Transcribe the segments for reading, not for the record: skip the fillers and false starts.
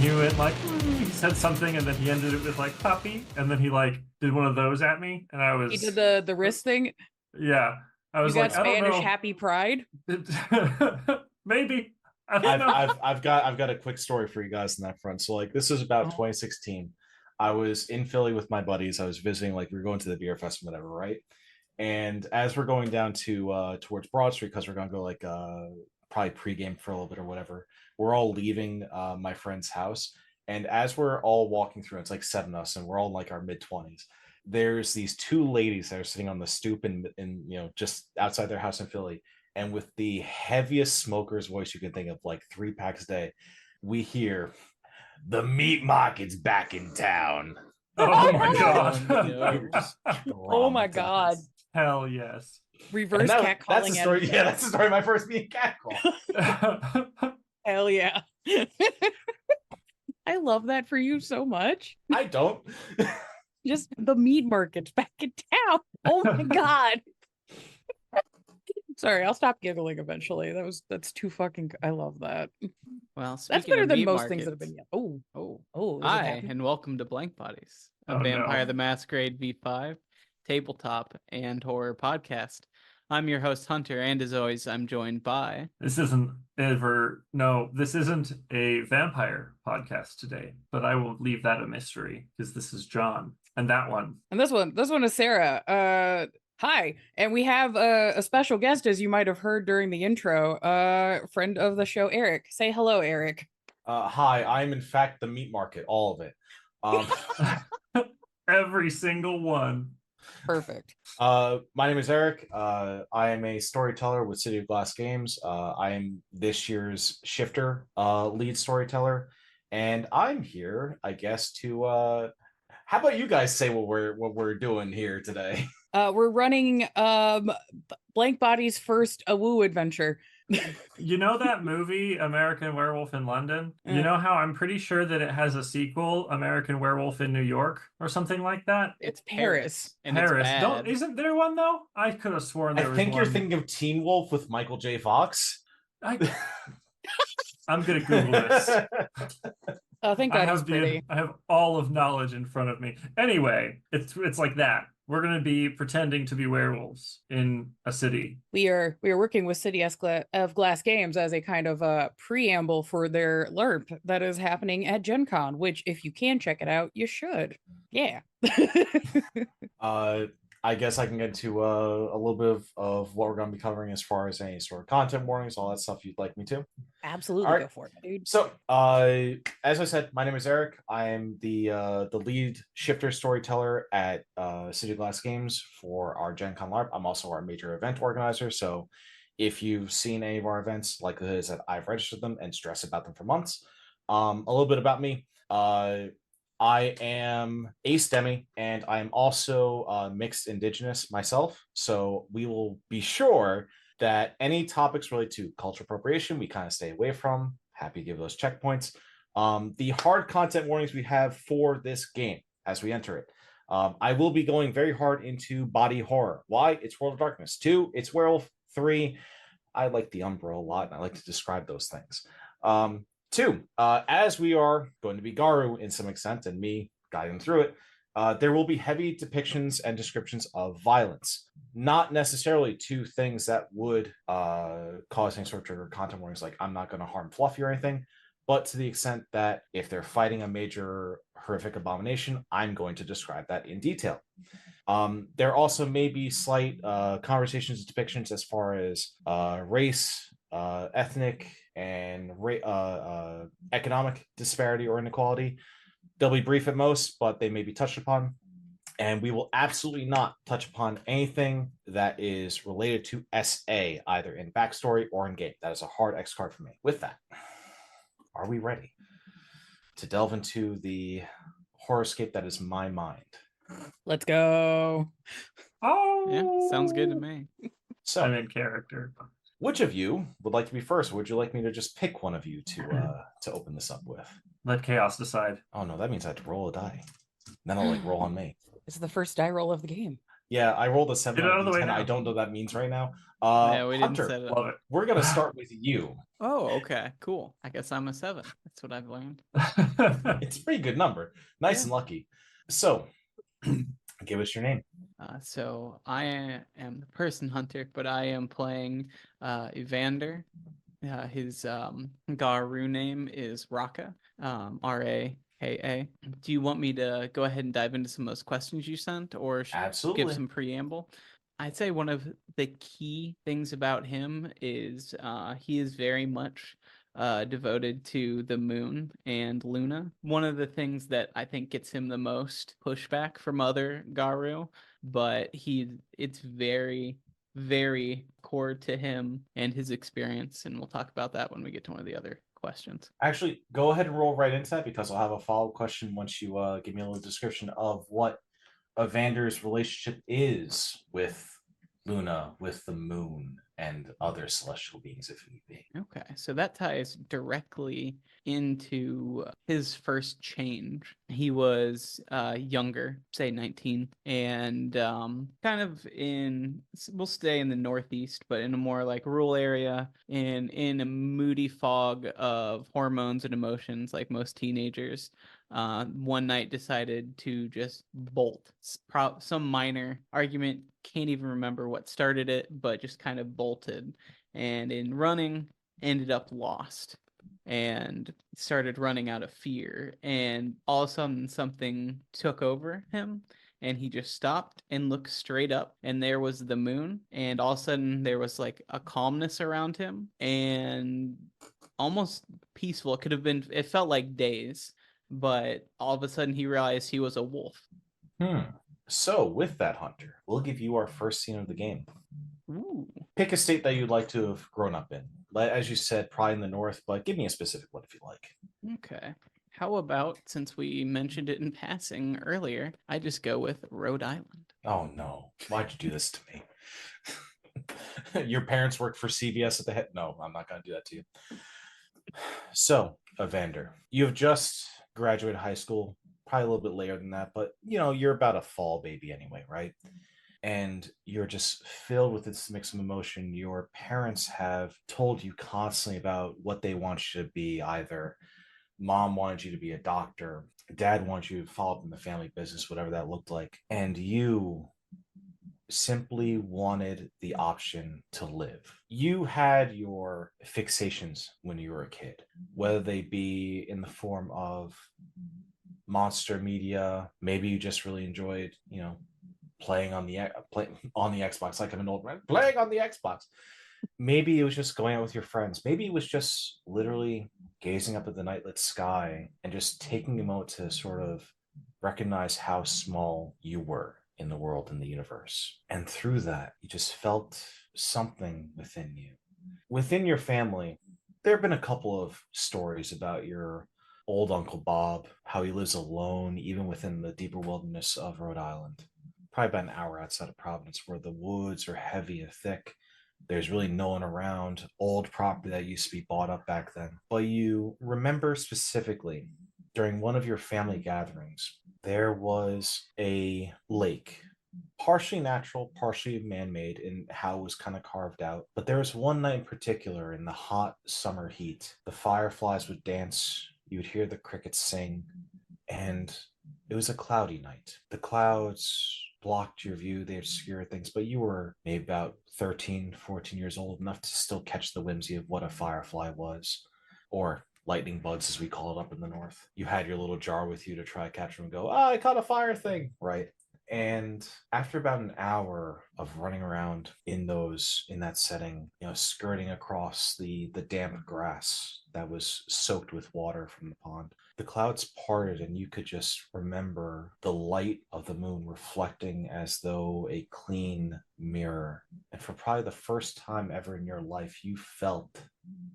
he went like, he said something, and then he ended it with like puppy, and then he like did one of those at me, and I was. He did the wrist thing. Yeah, I was You like, got I don't Spanish know. happy pride. Maybe. I don't know. I've got a quick story for you guys on that front. So like this was about 2016. I was in Philly with my buddies. I was visiting, like we were going to the beer fest and whatever, right? And as we're going down to towards Broad Street, because we're gonna go like probably pregame for a little bit or whatever, we're all leaving my friend's house. And as we're all walking through, it's like 7 of us, and we're all in like our mid-20s. There's these two ladies that are sitting on the stoop in just outside their house in Philly. And with the heaviest smoker's voice you can think of, like 3 packs a day, we hear, "The meat market's back in town." Oh my god. Oh my god. Hell yes. Reverse cat calling. That's the story. Yeah, that's the story of my first meeting cat call. Hell yeah. I love that for you so much. I don't. Just the meat market's back in town. Oh my god. Sorry, I'll stop giggling eventually. That's too fucking. I love that. Well, That's better than most things that have been. Hi, and welcome to Blank Bodies, a Vampire the Masquerade V5 tabletop and horror podcast. I'm your host Hunter, and as always, I'm joined by. This isn't a vampire podcast today, but I will leave that a mystery because this is John, and that one, and this one is Sarah. Hi, and we have a special guest, as you might have heard during the intro, friend of the show, Erik. Say hello, Erik. Hi, I'm in fact the meat market, all of it. Every single one. Perfect. My name is Erik. I am a storyteller with City of Glass Games. I am this year's Shifter lead storyteller, and I'm here, I guess, to how about you guys say what we're doing here today? We're running Blank Body's first Awoo adventure. You know that movie American Werewolf in London? You know how I'm pretty sure that it has a sequel, American Werewolf in New York, or something like that? It's Paris. And Paris. It's bad. Isn't there one though? I could have sworn there was one. I think you're thinking of Teen Wolf with Michael J. Fox. I'm gonna Google this. Thank God he's pretty. I have all of knowledge in front of me. Anyway, it's like that. We're going to be pretending to be werewolves in a city. We are working with City of Glass Games as a kind of preamble for their LARP that is happening at Gen Con, which if you can check it out, you should. Yeah. I guess I can get into a little bit of what we're going to be covering as far as any sort of content warnings, all that stuff you'd like me to. Absolutely, right. Go for it, dude. So, as I said, my name is Erik. I am the lead shifter storyteller at City of Glass Games for our Gen Con LARP. I'm also our major event organizer. So, if you've seen any of our events, likelihood is that I've registered them and stressed about them for months. A little bit about me. I am a STEMI, and I am also mixed indigenous myself. So we will be sure that any topics related to cultural appropriation, we kind of stay away from. Happy to give those checkpoints. The hard content warnings we have for this game as we enter it. I will be going very hard into body horror. Why? It's World of Darkness. 2, it's Werewolf. 3, I like the Umbra a lot, and I like to describe those things. 2, as we are going to be Garu in some extent, and me guiding through it, there will be heavy depictions and descriptions of violence. Not necessarily to things that would cause any sort of trigger content warnings, like I'm not going to harm Fluffy or anything, but to the extent that if they're fighting a major horrific abomination, I'm going to describe that in detail. There also may be slight conversations and depictions as far as race, ethnic, and economic disparity or inequality. They'll be brief at most, but they may be touched upon. And we will absolutely not touch upon anything that is related to SA, either in backstory or in game. That is a hard X card for me. With that, are we ready to delve into the horrorscape that is my mind? Let's go. Oh, yeah, sounds good to me. So I'm in character. Which of you would like to be first? Or would you like me to just pick one of you to open this up with? Let chaos decide. Oh no, that means I have to roll a die. Then I'll roll on me. It's the first die roll of the game. Yeah, I rolled a 7 Get on out a of the way D10. I now. don't know what that means right now. Yeah, we didn't Hunter, set it Love up. we're gonna start with you. Oh, okay, cool. I guess I'm a 7. That's what I've learned. it. It's a pretty good number. Nice Yeah. and lucky. So, give us your name. So I am the person hunter, but I am playing Evander. His Garu name is Raka, Raka. Do you want me to go ahead and dive into some of those questions you sent, or give Absolutely. some preamble? I'd say one of the key things about him is he is very much devoted to the moon and Luna. One of the things that I think gets him the most pushback from other Garu, but it's very, very core to him and his experience, and we'll talk about that when we get to one of the other questions. Actually, go ahead and roll right into that because I'll have a follow-up question once you give me a little description of what Evander's relationship is with Luna, with the moon, and other celestial beings, if need be. Okay, so that ties directly into his first change. He was younger, say 19, and kind of we'll stay in the Northeast, but in a more like rural area, and in a moody fog of hormones and emotions, like most teenagers. One night decided to just bolt. Some minor argument, can't even remember what started it, but just kind of bolted. And in running, ended up lost and started running out of fear. And all of a sudden, something took over him. And he just stopped and looked straight up, and there was the moon. And all of a sudden, there was like a calmness around him and almost peaceful. It felt like days, but all of a sudden he realized he was a wolf. So, with that, Hunter, we'll give you our first scene of the game. Ooh. Pick a state that you'd like to have grown up in. As you said, probably in the north, but give me a specific one if you like. Okay. How about, since we mentioned it in passing earlier, I just go with Rhode Island. Oh no. Why'd you do this to me? Your parents work for CVS at the head. No, I'm not going to do that to you. So, Evander, you've just graduated high school, probably a little bit later than that, but you're about a fall baby anyway, right? And you're just filled with this mix of emotion. Your parents have told you constantly about what they want you to be. Either mom wanted you to be a doctor, dad wanted you to follow up in the family business, whatever that looked like. And you simply wanted the option to live. You had your fixations when you were a kid, whether they be in the form of monster media. Maybe you just really enjoyed, playing on the Xbox, like I'm an old man, playing on the Xbox. Maybe it was just going out with your friends. Maybe it was just literally gazing up at the nightlit sky and just taking a moment to sort of recognize how small you were in the world and the universe. And through that, you just felt something within you. Within your family, there have been a couple of stories about your old Uncle Bob, how he lives alone, even within the deeper wilderness of Rhode Island. Probably about an hour outside of Providence, where the woods are heavy and thick. There's really no one around. Old property that used to be bought up back then. But you remember specifically during one of your family gatherings, there was a lake, partially natural, partially man-made in how it was kind of carved out. But there was one night in particular in the hot summer heat. The fireflies would dance. You would hear the crickets sing. And it was a cloudy night. The clouds blocked your view, they obscured things, but you were maybe about 13, 14 years old, enough to still catch the whimsy of what a firefly was, or lightning bugs as we call it up in the north. You had your little jar with you to try to catch them and go, I caught a fire thing, right? And after about an hour of running around in that setting, skirting across the damp grass that was soaked with water from the pond, the clouds parted and you could just remember the light of the moon reflecting as though a clean mirror. And for probably the first time ever in your life, you felt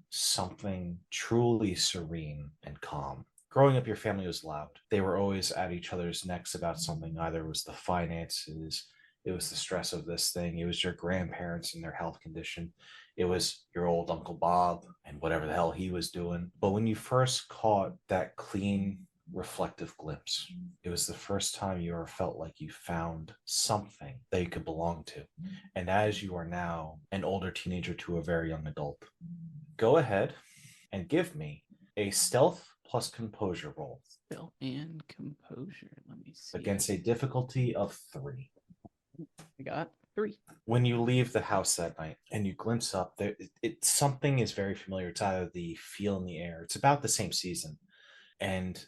something truly serene and calm. Growing up, your family was loud. They were always at each other's necks about something. Either it was the finances, it was the stress of this thing, it was your grandparents and their health condition, it was your old Uncle Bob and whatever the hell he was doing. But when you first caught that clean, reflective glimpse. It was the first time you ever felt like you found something that you could belong to. And as you are now an older teenager to a very young adult, go ahead and give me a stealth plus composure roll Stealth and composure. Let me see. against a difficulty of 3. I got 3. When you leave the house that night and you glimpse up, something is very familiar. It's either the feel in the air. It's about the same season. And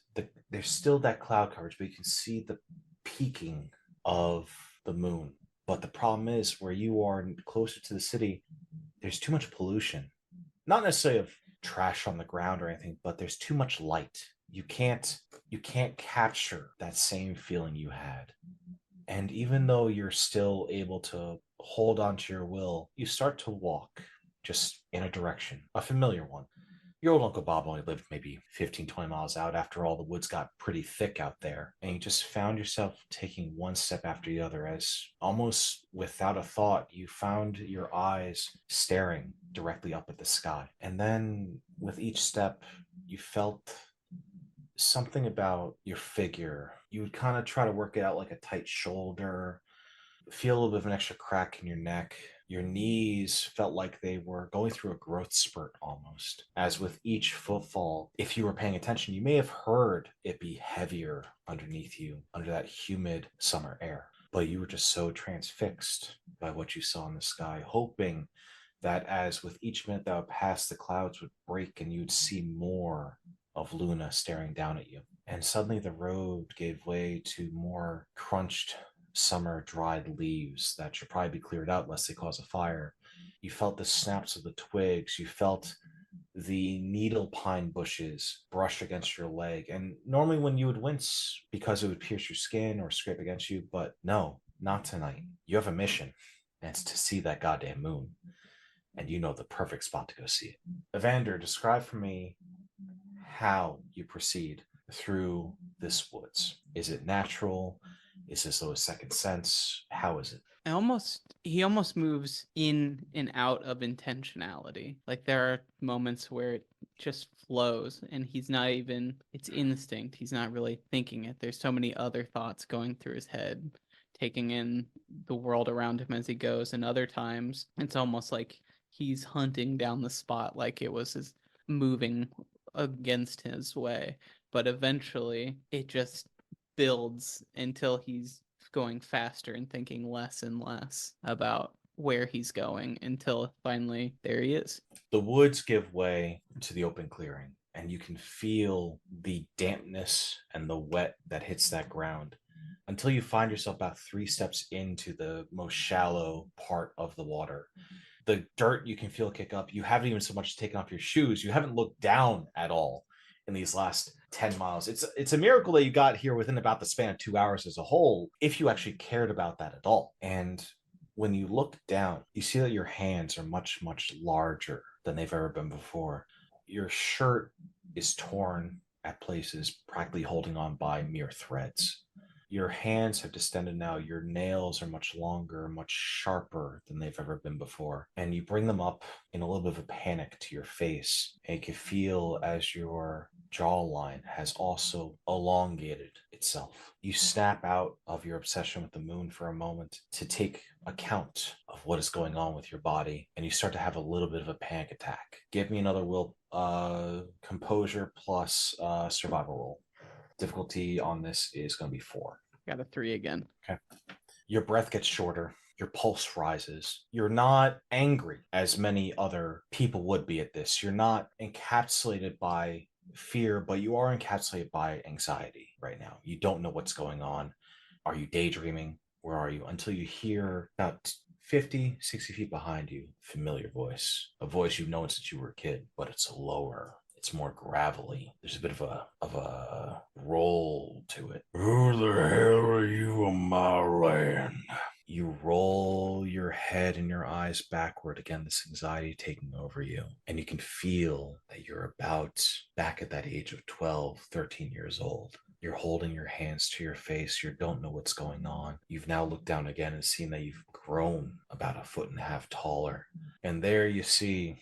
there's still that cloud coverage, but you can see the peaking of the moon. But the problem is, where you are closer to the city, there's too much pollution. Not necessarily of trash on the ground or anything, but there's too much light. You can't capture that same feeling you had. And even though you're still able to hold on to your will, you start to walk just in a direction, a familiar one. Your old Uncle Bob only lived maybe 15, 20 miles out after all the woods got pretty thick out there. And you just found yourself taking one step after the other, as almost without a thought, you found your eyes staring directly up at the sky. And then with each step, you felt something about your figure. You would kind of try to work it out, like a tight shoulder, feel a little bit of an extra crack in your neck. Your knees felt like they were going through a growth spurt almost. As with each footfall, if you were paying attention, you may have heard it be heavier underneath you, under that humid summer air. But you were just so transfixed by what you saw in the sky, hoping that as with each minute that would pass, the clouds would break and you'd see more of Luna staring down at you. And suddenly the road gave way to more crunched summer dried leaves that should probably be cleared out lest they cause a fire. You felt the snaps of the twigs. You felt the needle pine bushes brush against your leg. And normally when you would wince because it would pierce your skin or scrape against you, but no, not tonight. You have a mission, and it's to see that goddamn moon. And you know the perfect spot to go see it. Evander, describe for me how you proceed through this woods. Is it natural? Is this a second sense? How is it? He almost moves in and out of intentionality. Like there are moments where it just flows and it's instinct. He's not really thinking it. There's so many other thoughts going through his head, taking in the world around him as he goes. And other times it's almost like he's hunting down the spot, like it was his moving against his way. But eventually it just builds until he's going faster and thinking less and less about where he's going until finally there he is. The woods give way to the open clearing, and you can feel the dampness and the wet that hits that ground until you find yourself about 3 steps into the most shallow part of the water. The dirt you can feel kick up. You haven't even so much taken off your shoes. You haven't looked down at all in these last 10 miles. It's a miracle that you got here within about the span of 2 hours as a whole, if you actually cared about that at all. And when you look down, you see that your hands are much, much larger than they've ever been before. Your shirt is torn at places, practically holding on by mere threads. Your hands have distended now. Your nails are much longer, much sharper than they've ever been before. And you bring them up in a little bit of a panic to your face. And you can feel as your jawline has also elongated itself. You snap out of your obsession with the moon for a moment to take account of what is going on with your body. And you start to have a little bit of a panic attack. Give me another composure plus survival roll. Difficulty on this is going to be 4. Got a 3 again. Okay. Your breath gets shorter. Your pulse rises. You're not angry as many other people would be at this. You're not encapsulated by fear, but you are encapsulated by anxiety right now. You don't know what's going on. Are you daydreaming? Where are you? Until you hear about 50, 60 feet behind you, familiar voice. A voice you've known since you were a kid, but it's lower. It's more gravelly. There's a bit of a roll to it. Who the hell are you on my land? You roll your head and your eyes backward. Again, this anxiety taking over you. And you can feel that you're about back at that age of 12, 13 years old. You're holding your hands to your face. You don't know what's going on. You've now looked down again and seen that you've grown about 1.5 feet taller. And there you see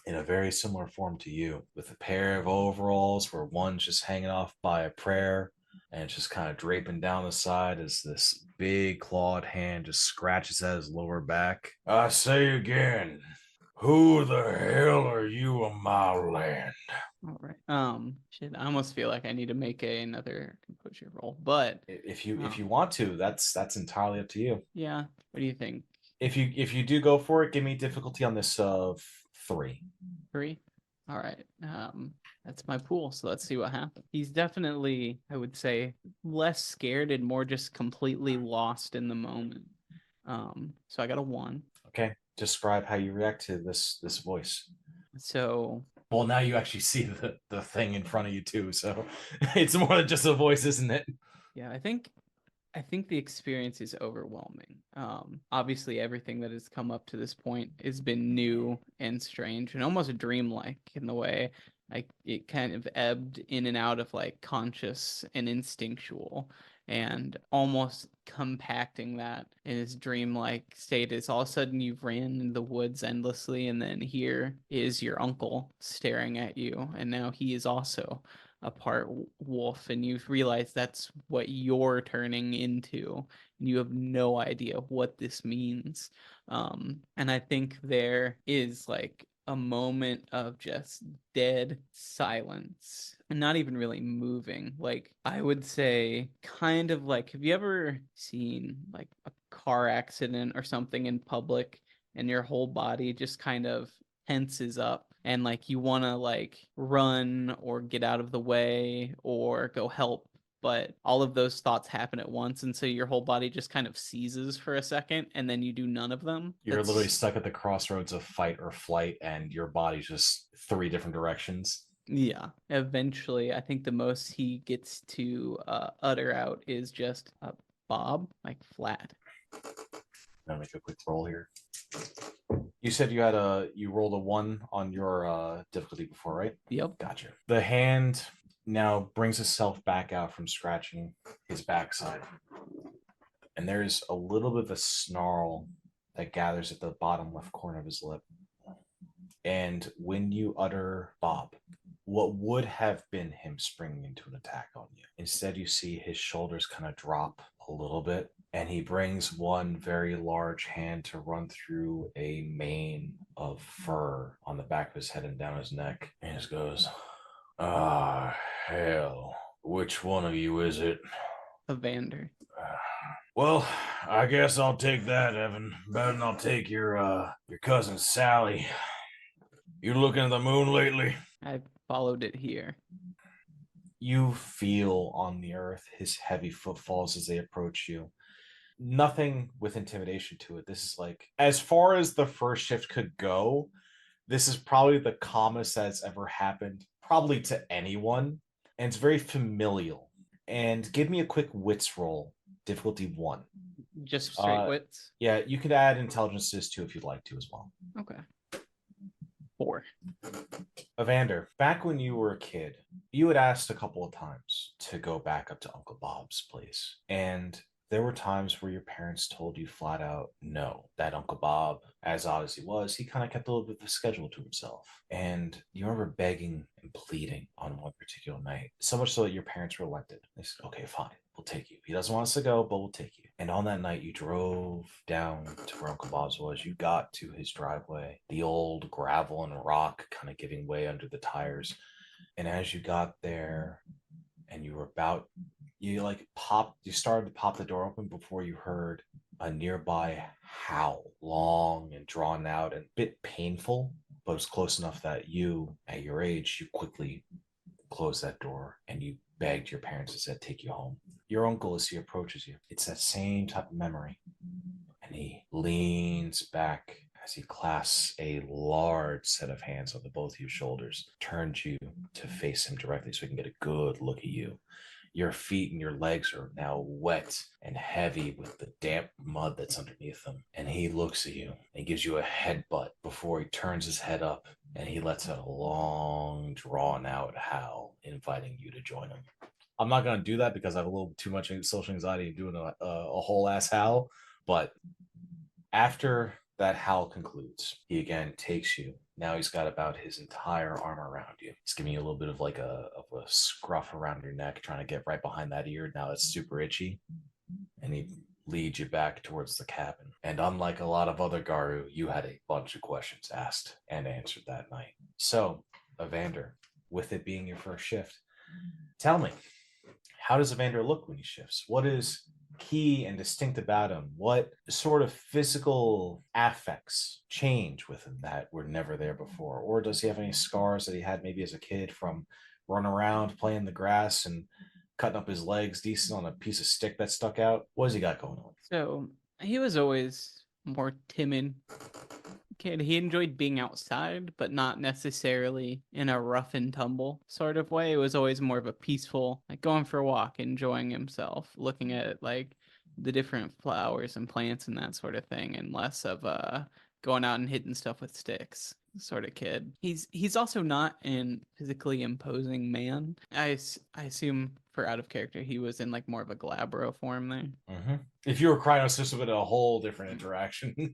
in a very similar form to you, with a pair of overalls where one's just hanging off by a prayer and it's just kind of draping down the side as this big clawed hand just scratches at his lower back. I say again, who the hell are you on my land? All right. Shit, I almost feel like I need to make another composure roll, but If you want to, that's entirely up to you. yeah. What do you think? If you do go for it, give me difficulty on this of 3. 3? All right. That's my pool, so let's see what happens. He's definitely, I would say, less scared and more just completely lost in the moment. So I got a 1. Okay. Describe how you react to this voice. So Well, now you actually see the thing in front of you too, so it's more than just a voice, isn't it? yeah, I think the experience is overwhelming. Obviously, everything that has come up to this point has been new and strange and almost dreamlike in the way. Like it kind of ebbed in and out of like conscious and instinctual, and almost compacting that in his dreamlike state is all of a sudden you've ran in the woods endlessly, and then here is your uncle staring at you, and now he is also a part wolf, and you realize that's what you're turning into, and you have no idea what this means. And I think there is like a moment of just dead silence and not even really moving. Like I would say kind of like, have you ever seen like a car accident or something in public and your whole body just kind of tenses up and like you want to like run or get out of the way or go help, but all of those thoughts happen at once, and so your whole body just kind of seizes for a second and then you do none of them. You're literally stuck at the crossroads of fight or flight, and your body's just 3 different directions. Yeah, eventually I think the most he gets to utter out is just Bob, like flat. I'm gonna make a quick roll here. You said you rolled a 1 on your difficulty before, right? Yep. Gotcha. The hand now brings itself back out from scratching his backside, and there's a little bit of a snarl that gathers at the bottom left corner of his lip. And when you utter Bob, what would have been him springing into an attack on you, instead you see his shoulders kind of drop a little bit, and he brings one very large hand to run through a mane of fur on the back of his head and down his neck, and just goes, "Ah, hell, which one of you is it?" Evander. Well, I guess I'll take that, Evan. Better than I'll take your cousin Sally. You looking at the moon lately? I followed it here. You feel on the earth his heavy footfalls as they approach you. Nothing with intimidation to it. This is like, as far as the first shift could go, this is probably the calmest that's ever happened, probably to anyone. And it's very familial. And give me a quick wits roll, difficulty 1. Just straight wits? Yeah, you could add intelligence to this too if you'd like to as well. Okay. 4. Evander, back when you were a kid, you had asked a couple of times to go back up to Uncle Bob's place. And there were times where your parents told you flat out no, that Uncle Bob, as odd as he was, he kind of kept a little bit of a schedule to himself. And you remember begging and pleading on one particular night, so much so that your parents relented. They said, okay, fine, we'll take you. He doesn't want us to go, but we'll take you. And on that night, you drove down to where Uncle Bob's was. You got to his driveway, the old gravel and rock kind of giving way under the tires. And as you got there and you were about, you started to pop the door open before you heard a nearby howl, long and drawn out and a bit painful, but it was close enough that you, at your age, you quickly closed that door and you begged your parents and said, take you home. Your uncle, as he approaches you, it's that same type of memory. And he leans back as he clasps a large set of hands on the both of your shoulders, turns you to face him directly so he can get a good look at you. Your feet and your legs are now wet and heavy with the damp mud that's underneath them. And he looks at you and gives you a headbutt before he turns his head up and he lets out a long, drawn-out howl, inviting you to join him. I'm not going to do that because I have a little too much social anxiety doing a whole ass howl. But after that howl concludes. He again takes you. Now he's got about his entire arm around you. He's giving you a little bit of like a scruff around your neck, trying to get right behind that ear. Now it's super itchy. And he leads you back towards the cabin. And unlike a lot of other Garu, you had a bunch of questions asked and answered that night. So, Evander, with it being your first shift, tell me, how does Evander look when he shifts? What is key and distinct about him? What sort of physical affects change with him that were never there before? Or does he have any scars that he had maybe as a kid from running around, playing in the grass, and cutting up his legs decent on a piece of stick that stuck out? What does he got going on? So he was always more timid kid. He enjoyed being outside, but not necessarily in a rough and tumble sort of way. It was always more of a peaceful, like going for a walk, enjoying himself, looking at like the different flowers and plants and that sort of thing, and less of going out and hitting stuff with sticks sort of kid. He's also not an physically imposing man. I assume for out of character he was in like more of a glabro form there. Mm-hmm. If you were Krynos, this would have been a whole different interaction.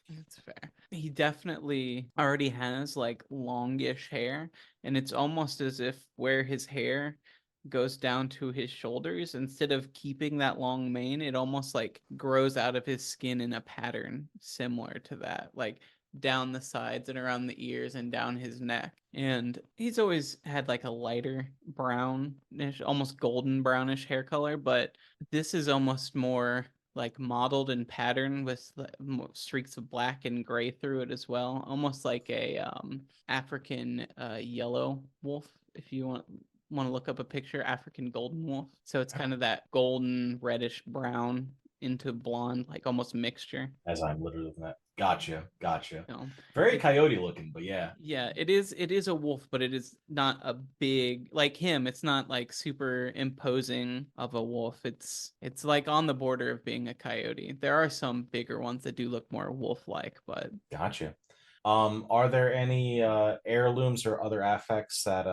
That's fair. He definitely already has like longish hair, and it's almost as if where his hair goes down to his shoulders, instead of keeping that long mane, it almost like grows out of his skin in a pattern similar to that, like down the sides and around the ears and down his neck. And he's always had like a lighter brownish, almost golden brownish hair color, but this is almost more like modeled in pattern with streaks of black and gray through it as well, almost like a African yellow wolf, if you want to look up a picture, African golden wolf. So it's kind of that golden reddish brown into blonde, like almost mixture. As I'm literally looking at. Gotcha. So, Very coyote looking, but yeah. Yeah, it is a wolf, but it is not a big, like him, it's not like super imposing of a wolf. It's like on the border of being a coyote. There are some bigger ones that do look more wolf-like, but Gotcha. Are there any heirlooms or other affects that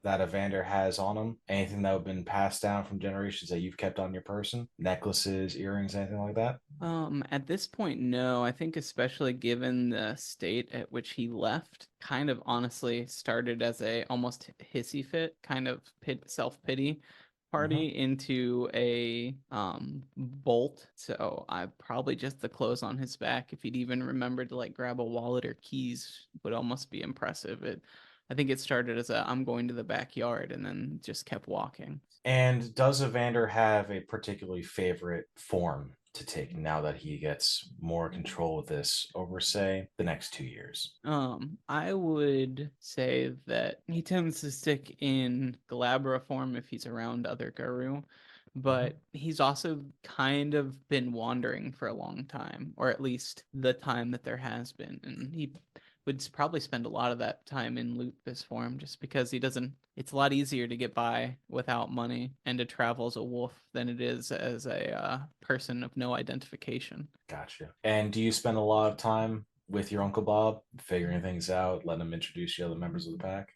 Evander has on him? Anything that have been passed down from generations that you've kept on your person? Necklaces, earrings, anything like that? At this point, no. I think especially given the state at which he left, kind of honestly started as a almost hissy fit, kind of self-pity party into a bolt. So I probably just the clothes on his back. If he'd even remembered to like grab a wallet or keys would almost be impressive. I think it started as a I'm going to the backyard and then just kept walking. And does Evander have a particularly favorite form to take now that he gets more control of this over, say, the next 2 years? I would say that he tends to stick in Galabra form if he's around other Garu, but he's also kind of been wandering for a long time, or at least the time that there has been, and he would probably spend a lot of that time in Lupus form just because it's a lot easier to get by without money and to travel as a wolf than it is as a person of no identification. Gotcha. And do you spend a lot of time with your Uncle Bob, figuring things out, letting him introduce you to other members of the pack?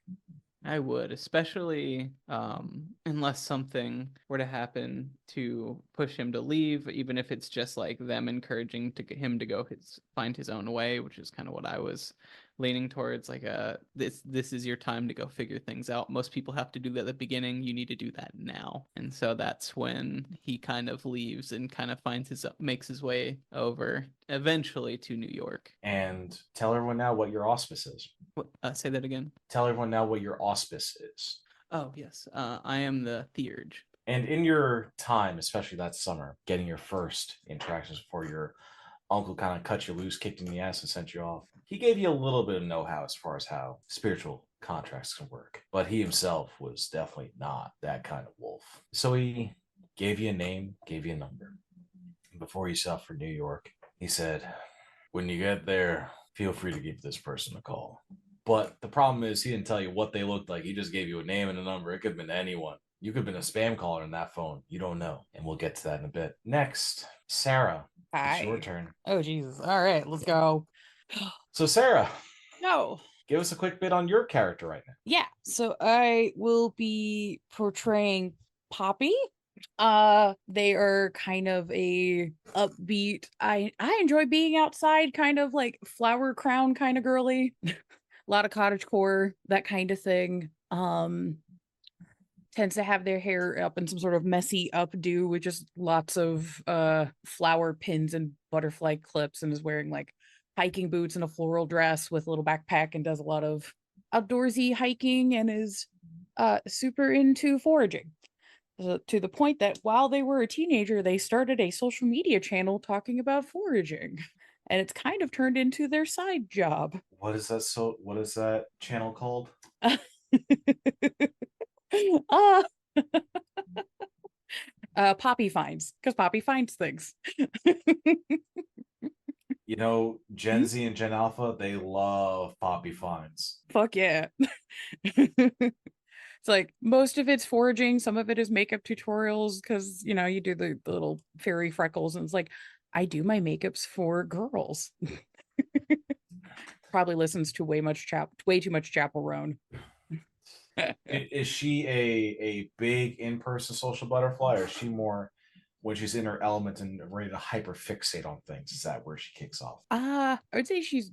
I would, especially unless something were to happen to push him to leave, even if it's just like them encouraging him to go find his own way, which is kind of what I was leaning towards. Like this is your time to go figure things out. Most people have to do that at the beginning. You need to do that now, and so that's when he kind of leaves and kind of makes his way over eventually to New York. And tell everyone now what your auspice is. Say that again. Tell everyone now what your auspice is. Oh, yes. I am the Theurge. And in your time, especially that summer, getting your first interactions before your uncle kind of cut you loose, kicked you in the ass, and sent you off, he gave you a little bit of know-how as far as how spiritual contracts can work. But he himself was definitely not that kind of wolf. So he gave you a name, gave you a number. Before he set off for New York, he said, when you get there, feel free to give this person a call. But the problem is he didn't tell you what they looked like. He just gave you a name and a number. It could have been anyone. You could have been a spam caller in that phone. You don't know. And we'll get to that in a bit. Next, Sarah. Hi. It's your turn. Oh, Jesus. All right, let's go. So, Sarah, No. give us a quick bit on your character right now. Yeah, so I will be portraying Poppy. They are kind of a upbeat. I enjoy being outside, kind of like flower crown kind of girly. A lot of cottagecore, that kind of thing. Tends to have their hair up in some sort of messy updo with just lots of flower pins and butterfly clips, and is wearing like hiking boots and a floral dress with a little backpack, and does a lot of outdoorsy hiking, and is super into foraging. To the point that while they were a teenager, they started a social media channel talking about foraging. And it's kind of turned into their side job. What is that? So, what is that channel called? uh, Poppy finds, because Poppy finds things. You know, Gen Z and Gen Alpha, they love Poppy finds. Fuck yeah. It's like most of it's foraging, some of it is makeup tutorials, because you know you do the little fairy freckles, and it's like I do my makeups for girls. Probably listens to way too much Chapel Roan. Is she a big in-person social butterfly, or is she more when she's in her element and ready to hyper fixate on things? Is that where she kicks off? I would say she's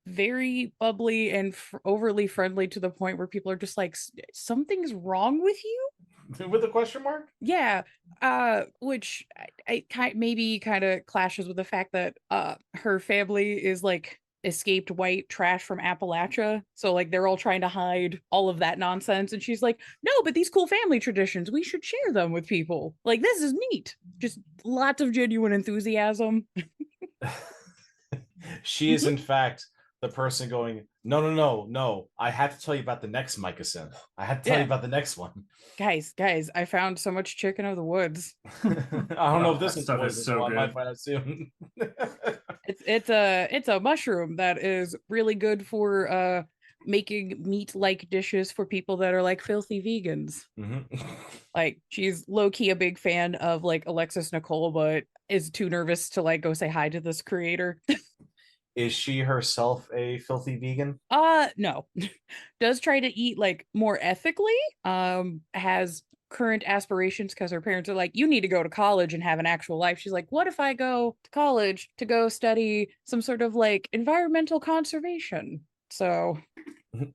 very bubbly and overly friendly, to the point where people are just like, something's wrong with you. With a question mark? Yeah, which I maybe kind of clashes with the fact that her family is like escaped white trash from Appalachia, so like they're all trying to hide all of that nonsense, and she's like, no, but these cool family traditions, we should share them with people, like this is neat. Just lots of genuine enthusiasm. She is in fact the person going, no, I have to tell you about the next Micah. I have to tell you about the next one. Guys, I found so much chicken of the woods. I don't know if this that one's stuff is poisonous, so so I might good. find out soon. It's a mushroom that is really good for making meat-like dishes for people that are like filthy vegans. Like she's low-key a big fan of like Alexis Nicole, but is too nervous to like go say hi to this creator. Is she herself a filthy vegan? No. Does try to eat like more ethically. Has current aspirations because her parents are like, you need to go to college and have an actual life. She's like, what if I go to college to go study some sort of like environmental conservation? So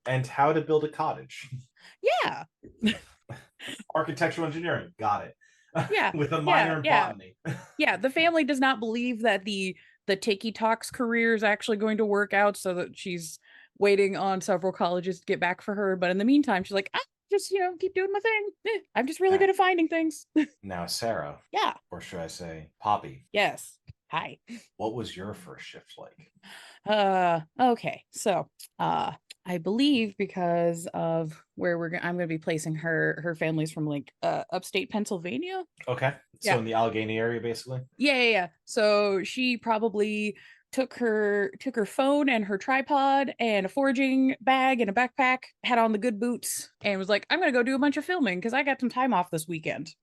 And how to build a cottage. yeah. Architectural engineering, got it. Yeah. With a minor in botany. Yeah, the family does not believe that the Tiki Talks career is actually going to work out, so that she's waiting on several colleges to get back for her. But in the meantime, she's like, just keep doing my thing. I'm just really good at finding things. Now, Sarah. Yeah. Or should I say Poppy? Yes. Hi. What was your first shift like? Okay. So, I believe because of where I'm going to be placing her family's from like upstate Pennsylvania. Okay. So Yeah. in the Allegheny area, basically? Yeah. So she probably took her phone and her tripod and a foraging bag and a backpack, had on the good boots, and was like, I'm gonna go do a bunch of filming because I got some time off this weekend.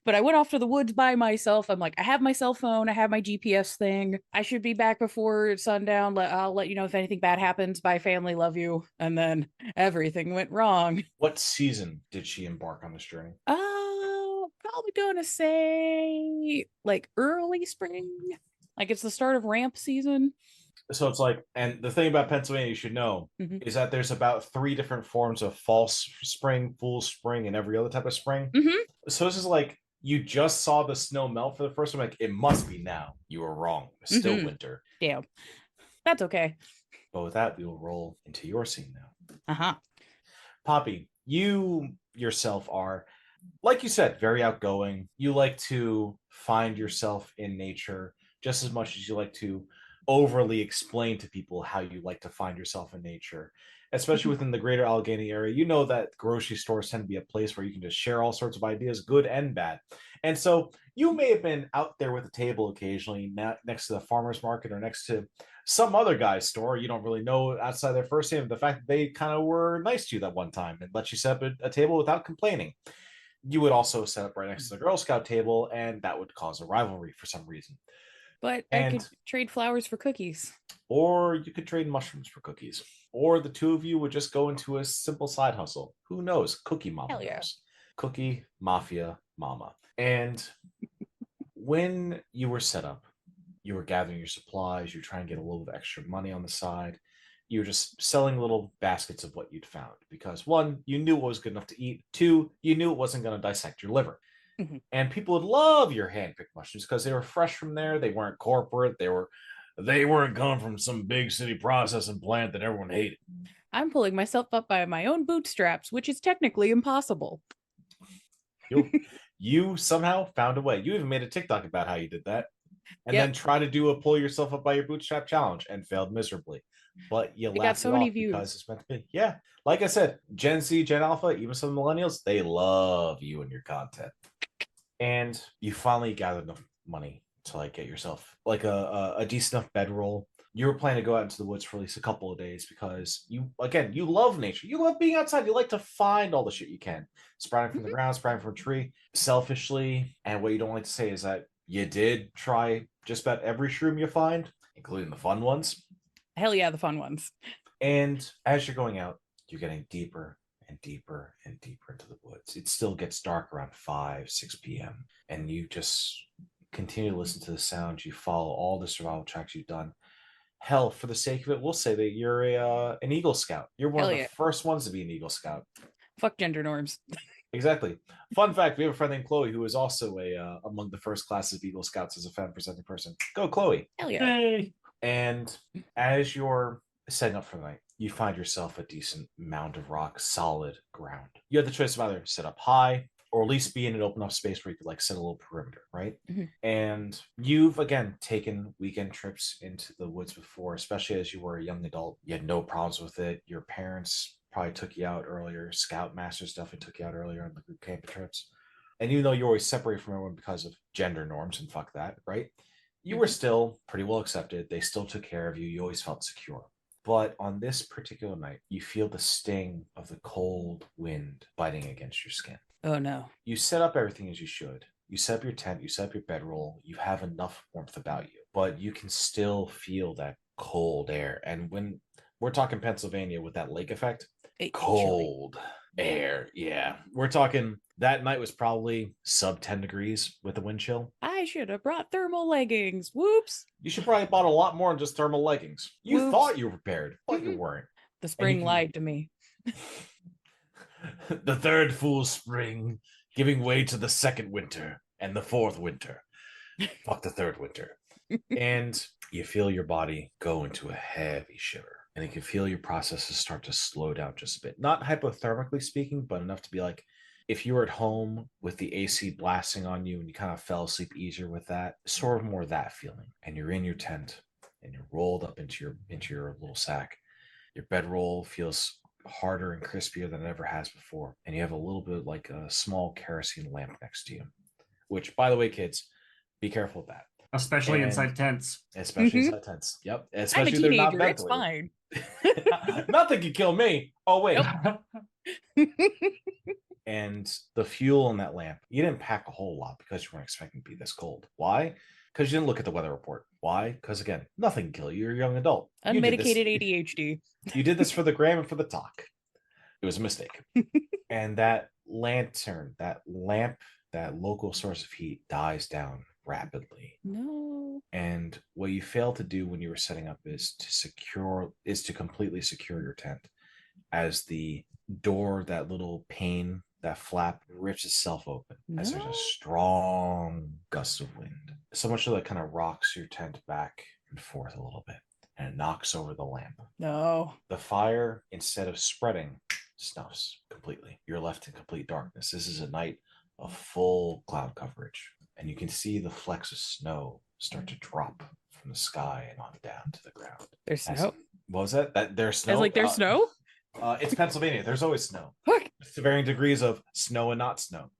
But I went off to the woods by myself. I'm like, I have my cell phone, I have my GPS thing, I should be back before sundown. I'll let you know if anything bad happens. Bye, family, love you. And then everything went wrong. What season did she embark on this journey? Probably gonna say like early spring. Like it's the start of ramp season. So it's like, and the thing about Pennsylvania you should know is that there's about 3 different forms of false spring, full spring, and every other type of spring. So this is like, you just saw the snow melt for the first time, like, it must be now. You were wrong. It's still winter. Damn. That's okay. But with that, we will roll into your scene now. Poppy, you yourself are, like you said, very outgoing. You like to find yourself in nature just as much as you like to overly explain to people how you like to find yourself in nature, especially within the greater Allegheny area. You know that grocery stores tend to be a place where you can just share all sorts of ideas, good and bad. And so you may have been out there with a table occasionally next to the farmer's market or next to some other guy's store you don't really know outside their first name. The fact that they kind of were nice to you that one time and let you set up a table without complaining. You would also set up right next to the Girl Scout table, and that would cause a rivalry for some reason. But I could trade flowers for cookies. Or you could trade mushrooms for cookies. Or the two of you would just go into a simple side hustle. Who knows? Cookie Mafia. Hell yeah. Cookie Mafia mama. And when you were set up, you were gathering your supplies, you were trying to get a little bit of extra money on the side. You were just selling little baskets of what you'd found because one, you knew what was good enough to eat. Two, you knew it wasn't going to dissect your liver. Mhm. And people would love your hand-picked mushrooms because they were fresh from there. They weren't corporate. They weren't coming from some big city processing plant that everyone hated. I'm pulling myself up by my own bootstraps, which is technically impossible. You somehow found a way. You even made a TikTok about how you did that. And Yep. then try to do a pull yourself up by your bootstrap challenge and failed miserably. But you It got laughed so it many off views. because it's meant to be. Yeah. Like I said, Gen Z, Gen Alpha, even some millennials, they love you and your content. And you finally gathered enough money to like get yourself like a decent enough bedroll. You were planning to go out into the woods for at least a couple of days because you love nature. You love being outside. You like to find all the shit you can. Sprouting from the ground, sprouting from a tree. Selfishly, and what you don't like to say is that you did try just about every shroom you find, including the fun ones. Hell yeah, the fun ones. And as you're going out, you're getting deeper and deeper and deeper into the woods. It still gets dark around 5, 6 p.m. And you just continue to listen to the sounds. You follow all the survival tracks you've done. Hell, for the sake of it, we'll say that you're an Eagle Scout. You're one Hell of the yeah. first ones to be an Eagle Scout. Fuck gender norms. Exactly. Fun fact, we have a friend named Chloe who is also among the first classes of Eagle Scouts as a fan presenting person. Go, Chloe. Hell yeah. Hey. And as you're setting up for the night, you find yourself a decent mound of rock, solid ground. You have the choice of either set up high or at least be in an open enough space where you could like set a little perimeter, right? Mhm. And you've again taken weekend trips into the woods before, especially as you were a young adult. You had no problems with it. Your parents probably took you out earlier. Scoutmasters definitely took you out earlier on the group camping trips. And even though you're always separated from everyone because of gender norms and fuck that, right? You were still pretty well accepted. They still took care of you. You always felt secure. But on this particular night, you feel the sting of the cold wind biting against your skin. Oh no. You set up everything as you should. You set up your tent, you set up your bedroll, you have enough warmth about you, but you can still feel that cold air. And when we're talking Pennsylvania with that lake effect, cold air. Yeah. We're talking that night was probably sub 10 degrees with the wind chill. I should have brought thermal leggings. Whoops. You should probably bought a lot more than just thermal leggings. You Whoops. thought you were prepared, but you weren't. The spring can- lied to me. The third full spring giving way to the second winter and the fourth winter. Fuck the third winter. And you feel your body go into a heavy shiver. And you can feel your processes start to slow down just a bit. Not hypothermically speaking, but enough to be like, if you were at home with the AC blasting on you and you kind of fell asleep easier with that, sort of more of that feeling. And you're in your tent and you're rolled up into your little sack. Your bedroll feels harder and crispier than it ever has before. And you have a little bit like a small kerosene lamp next to you. Which, by the way, kids, be careful with that. Especially inside tents. Especially inside tents. Yep. I'm a Especially they're not teenager. It's ventilated. fine. Nothing can kill me. Oh, wait. And the fuel in that lamp, you didn't pack a whole lot because you weren't expecting to be this cold. Why? Because you didn't look at the weather report. Why? Because again, nothing can kill you. You're a young adult. Unmedicated ADHD. You did this for the gram and for the talk. It was a mistake. And that lantern, that lamp, that local source of heat dies down rapidly. No. And what you failed to do when you were setting up is to completely secure your tent. As the door, that little pane, that flap rips itself open as there's No. a strong gust of wind. So much that it kind of rocks your tent back and forth a little bit. And it knocks over the lamp. No. The fire, instead of spreading, snuffs completely. You're left in complete darkness. This is a night of full cloud coverage. And you can see the flecks of snow start to drop from the sky and on down to the ground. There's snow. What was that? There's snow? I was like, there's snow? It's Pennsylvania. There's always snow. Fuck. To varying degrees of snow and not snow.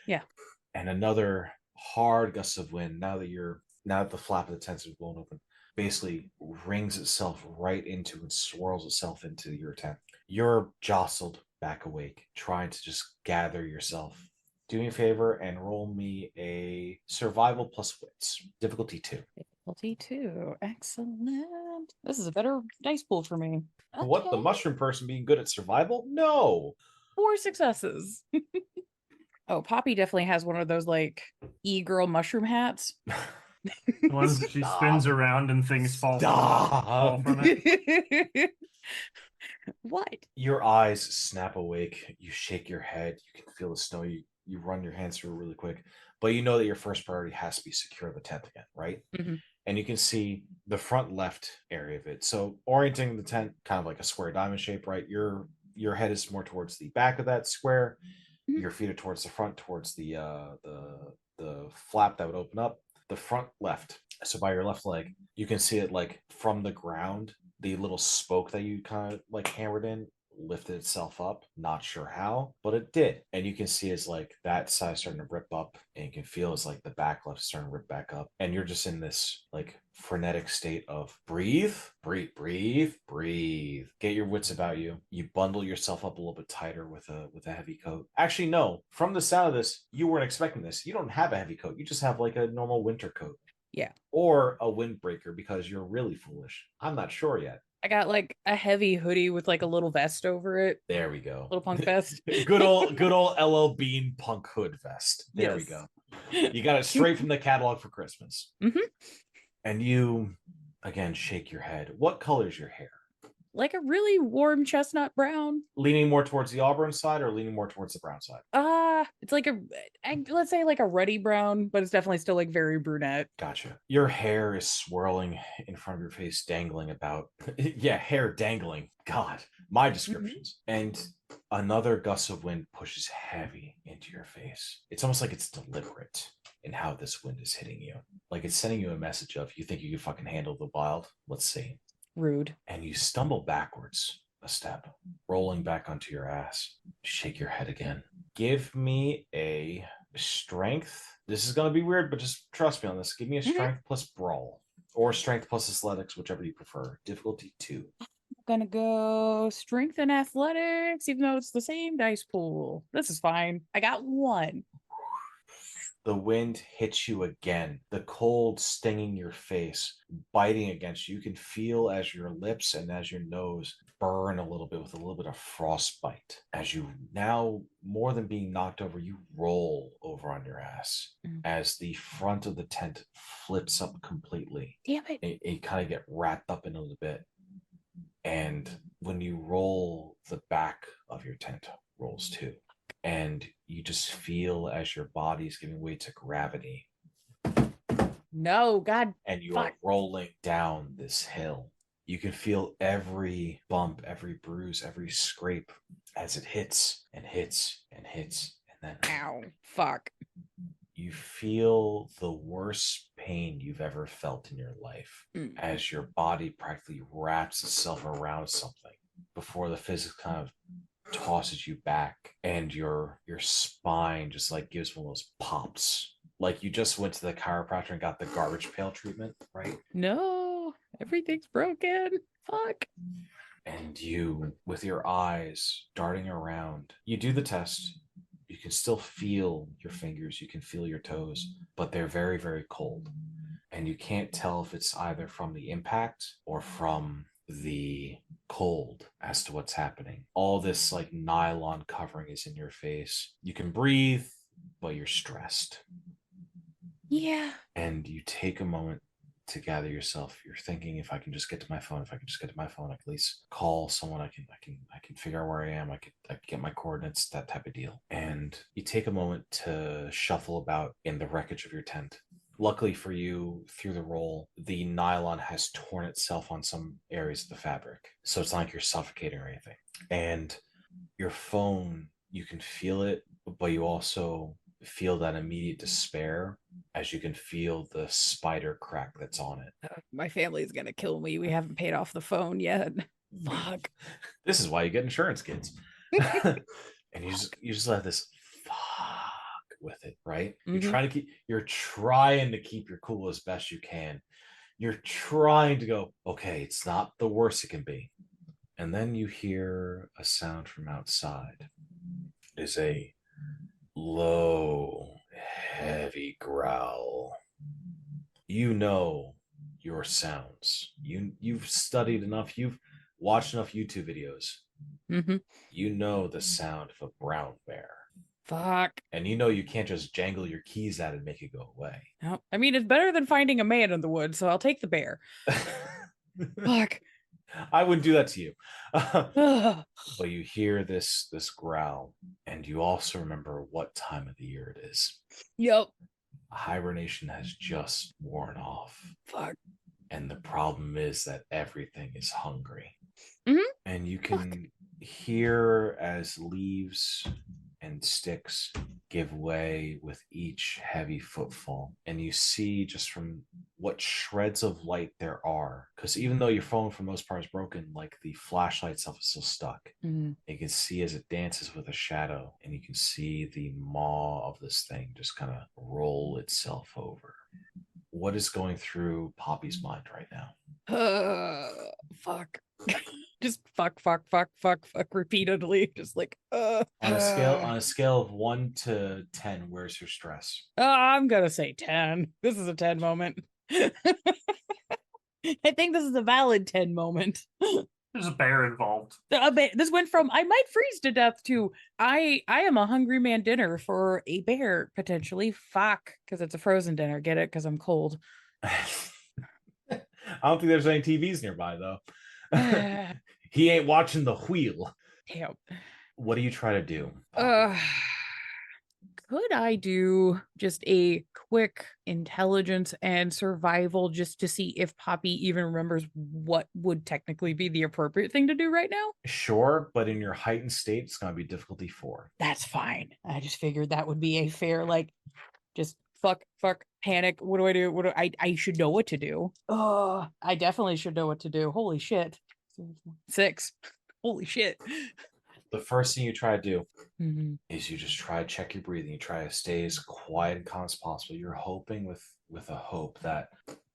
Yeah. And another hard gust of wind, now that the flap of the tent is blown open, basically rings itself right into and swirls itself into your tent. You're jostled back awake, trying to just gather yourself. Do me a favor and roll me a survival plus wits. Difficulty 2. Difficulty 2. Excellent. This is a better dice pool for me. What, the Okay. mushroom person being good at survival? No. 4 successes. Oh, Poppy definitely has one of those like e-girl mushroom hats. The ones that she spins around and things fall Stop. from it. What? Your eyes snap awake. You shake your head. You can feel the snow. You run your hands through it really quick. But you know that your first priority has to be secure the tent again, right? Mhm. And you can see the front left area of it. So orienting the tent kind of like a square diamond shape, right? Your head is more towards the back of that square. Mhm. Your feet are towards the front, towards the flap that would open up. The front left. So by your left leg, you can see it like from the ground. The little spoke that you kind of like hammered in lifted itself up. Not sure how, but it did. And you can see it's like that side starting to rip up, and you can feel it's like the back left starting to rip back up. And you're just in this like frenetic state of breathe, breathe, breathe, breathe. Get your wits about you. You bundle yourself up a little bit tighter with a heavy coat. Actually, no. From the sound of this, you weren't expecting this. You don't have a heavy coat. You just have like a normal winter coat. Yeah. Or a windbreaker because you're really foolish. I'm not sure yet. I got like a heavy hoodie with like a little vest over it. There we go. Little punk vest. good old LL Bean punk hood vest. There we Yes. go. You got it straight from the catalog for Christmas. Mhm. And you again shake your head. What color is your hair? Like a really warm chestnut brown. Leaning more towards the auburn side or leaning more towards the brown side? It's like let's say like a ruddy brown, but it's definitely still like very brunette. Gotcha. Your hair is swirling in front of your face, dangling about. Yeah, hair dangling. God, my descriptions. And another gust of wind pushes heavy into your face. It's almost like it's deliberate in how this wind is hitting you. Like it's sending you a message of, you think you can fucking handle the wild? Let's see. Rude. And you stumble backwards a step, rolling back onto your ass. Shake your head again. Give me a strength. This is going to be weird, but just trust me on this. Give me a strength plus brawl, or strength plus athletics, whichever you prefer. Difficulty 2. I'm gonna go strength and athletics, even though it's the same dice pool. This is fine. I got 1. The wind hits you again, the cold stinging your face, biting against you. You can feel as your lips and as your nose burn a little bit with a little bit of frostbite. As you now, more than being knocked over, you roll over on your ass as the front of the tent flips up completely. Damn it. And you kind of get wrapped up in a little bit. And when you roll, the back of your tent rolls too. And you just feel as your body's giving way to gravity. No, God. And you fuck. are rolling down this hill. You can feel every bump, every bruise, every scrape as it hits and hits and hits. And then Ow. Fuck. you feel the worst pain you've ever felt in your life as your body practically wraps itself around something before the physics kind of tosses you back, and your spine just like gives one of those pops, like you just went to the chiropractor and got the garbage pail treatment, right? No, everything's broken. Fuck. And you, with your eyes darting around, you do the test. You can still feel your fingers, you can feel your toes, but they're very, very cold, and you can't tell if it's either from the impact or from the cold as to what's happening. All this like nylon covering is in your face. You can breathe, but you're stressed. Yeah. And you take a moment to gather yourself. You're thinking, if I can just get to my phone, I can at least call someone. I can figure out where I am. I can get my coordinates, that type of deal. And you take a moment to shuffle about in the wreckage of your tent. Luckily for you, through the roll, the nylon has torn itself on some areas of the fabric. So it's not like you're suffocating or anything. And your phone, you can feel it, but you also feel that immediate despair as you can feel the spider crack that's on it. My family's gonna kill me. We haven't paid off the phone yet. Fuck. This is why you get insurance, kids. And you just let this fuck with it, right? You're trying to keep your cool as best you can. You're trying to go, okay, it's not the worst it can be. And then you hear a sound from outside. It is a low, heavy growl. You know your sounds. You've studied enough. You've watched enough YouTube videos. You know the sound of a brown bear. Fuck. And you know you can't just jangle your keys at it and make it go away. No. I mean, it's better than finding a man in the woods, so I'll take the bear. Fuck. I wouldn't do that to you. Ugh. But you hear this growl, and you also remember what time of the year it is. Yep. Hibernation has just worn off. Fuck. And the problem is that everything is hungry. Mhm. And you can hear as leaves and sticks give way with each heavy footfall. And you see just from what shreds of light there are, because even though your phone for the most part is broken, like the flashlight itself is still stuck. Mhm. You can see as it dances with a shadow, and you can see the maw of this thing just kind of roll itself over. What is going through Poppy's mind right now? Fuck. Just fuck repeatedly. Just like, On a scale of 1 to 10, where's your stress? I'm gonna say 10. This is a 10 moment. I think this is a valid 10 moment. There's a bear involved. This went from I might freeze to death to I am a hungry man dinner for a bear potentially. Fuck, because it's a frozen dinner. Get it? Because I'm cold. I don't think there's any TVs nearby though. He ain't watching the wheel. Damn. What do you try to do, Poppy? Could I do just a quick intelligence and survival just to see if Poppy even remembers what would technically be the appropriate thing to do right now? Sure, but in your heightened state, it's going to be difficulty 4. That's fine. I just figured that would be a fair, like, just fuck, panic. What do I do? I should know what to do. Oh, I definitely should know what to do. Holy shit. 6. Holy shit. The first thing you try to do Mhm. is you just try to check your breathing. You try to stay as quiet and calm as possible. You're hoping with a hope that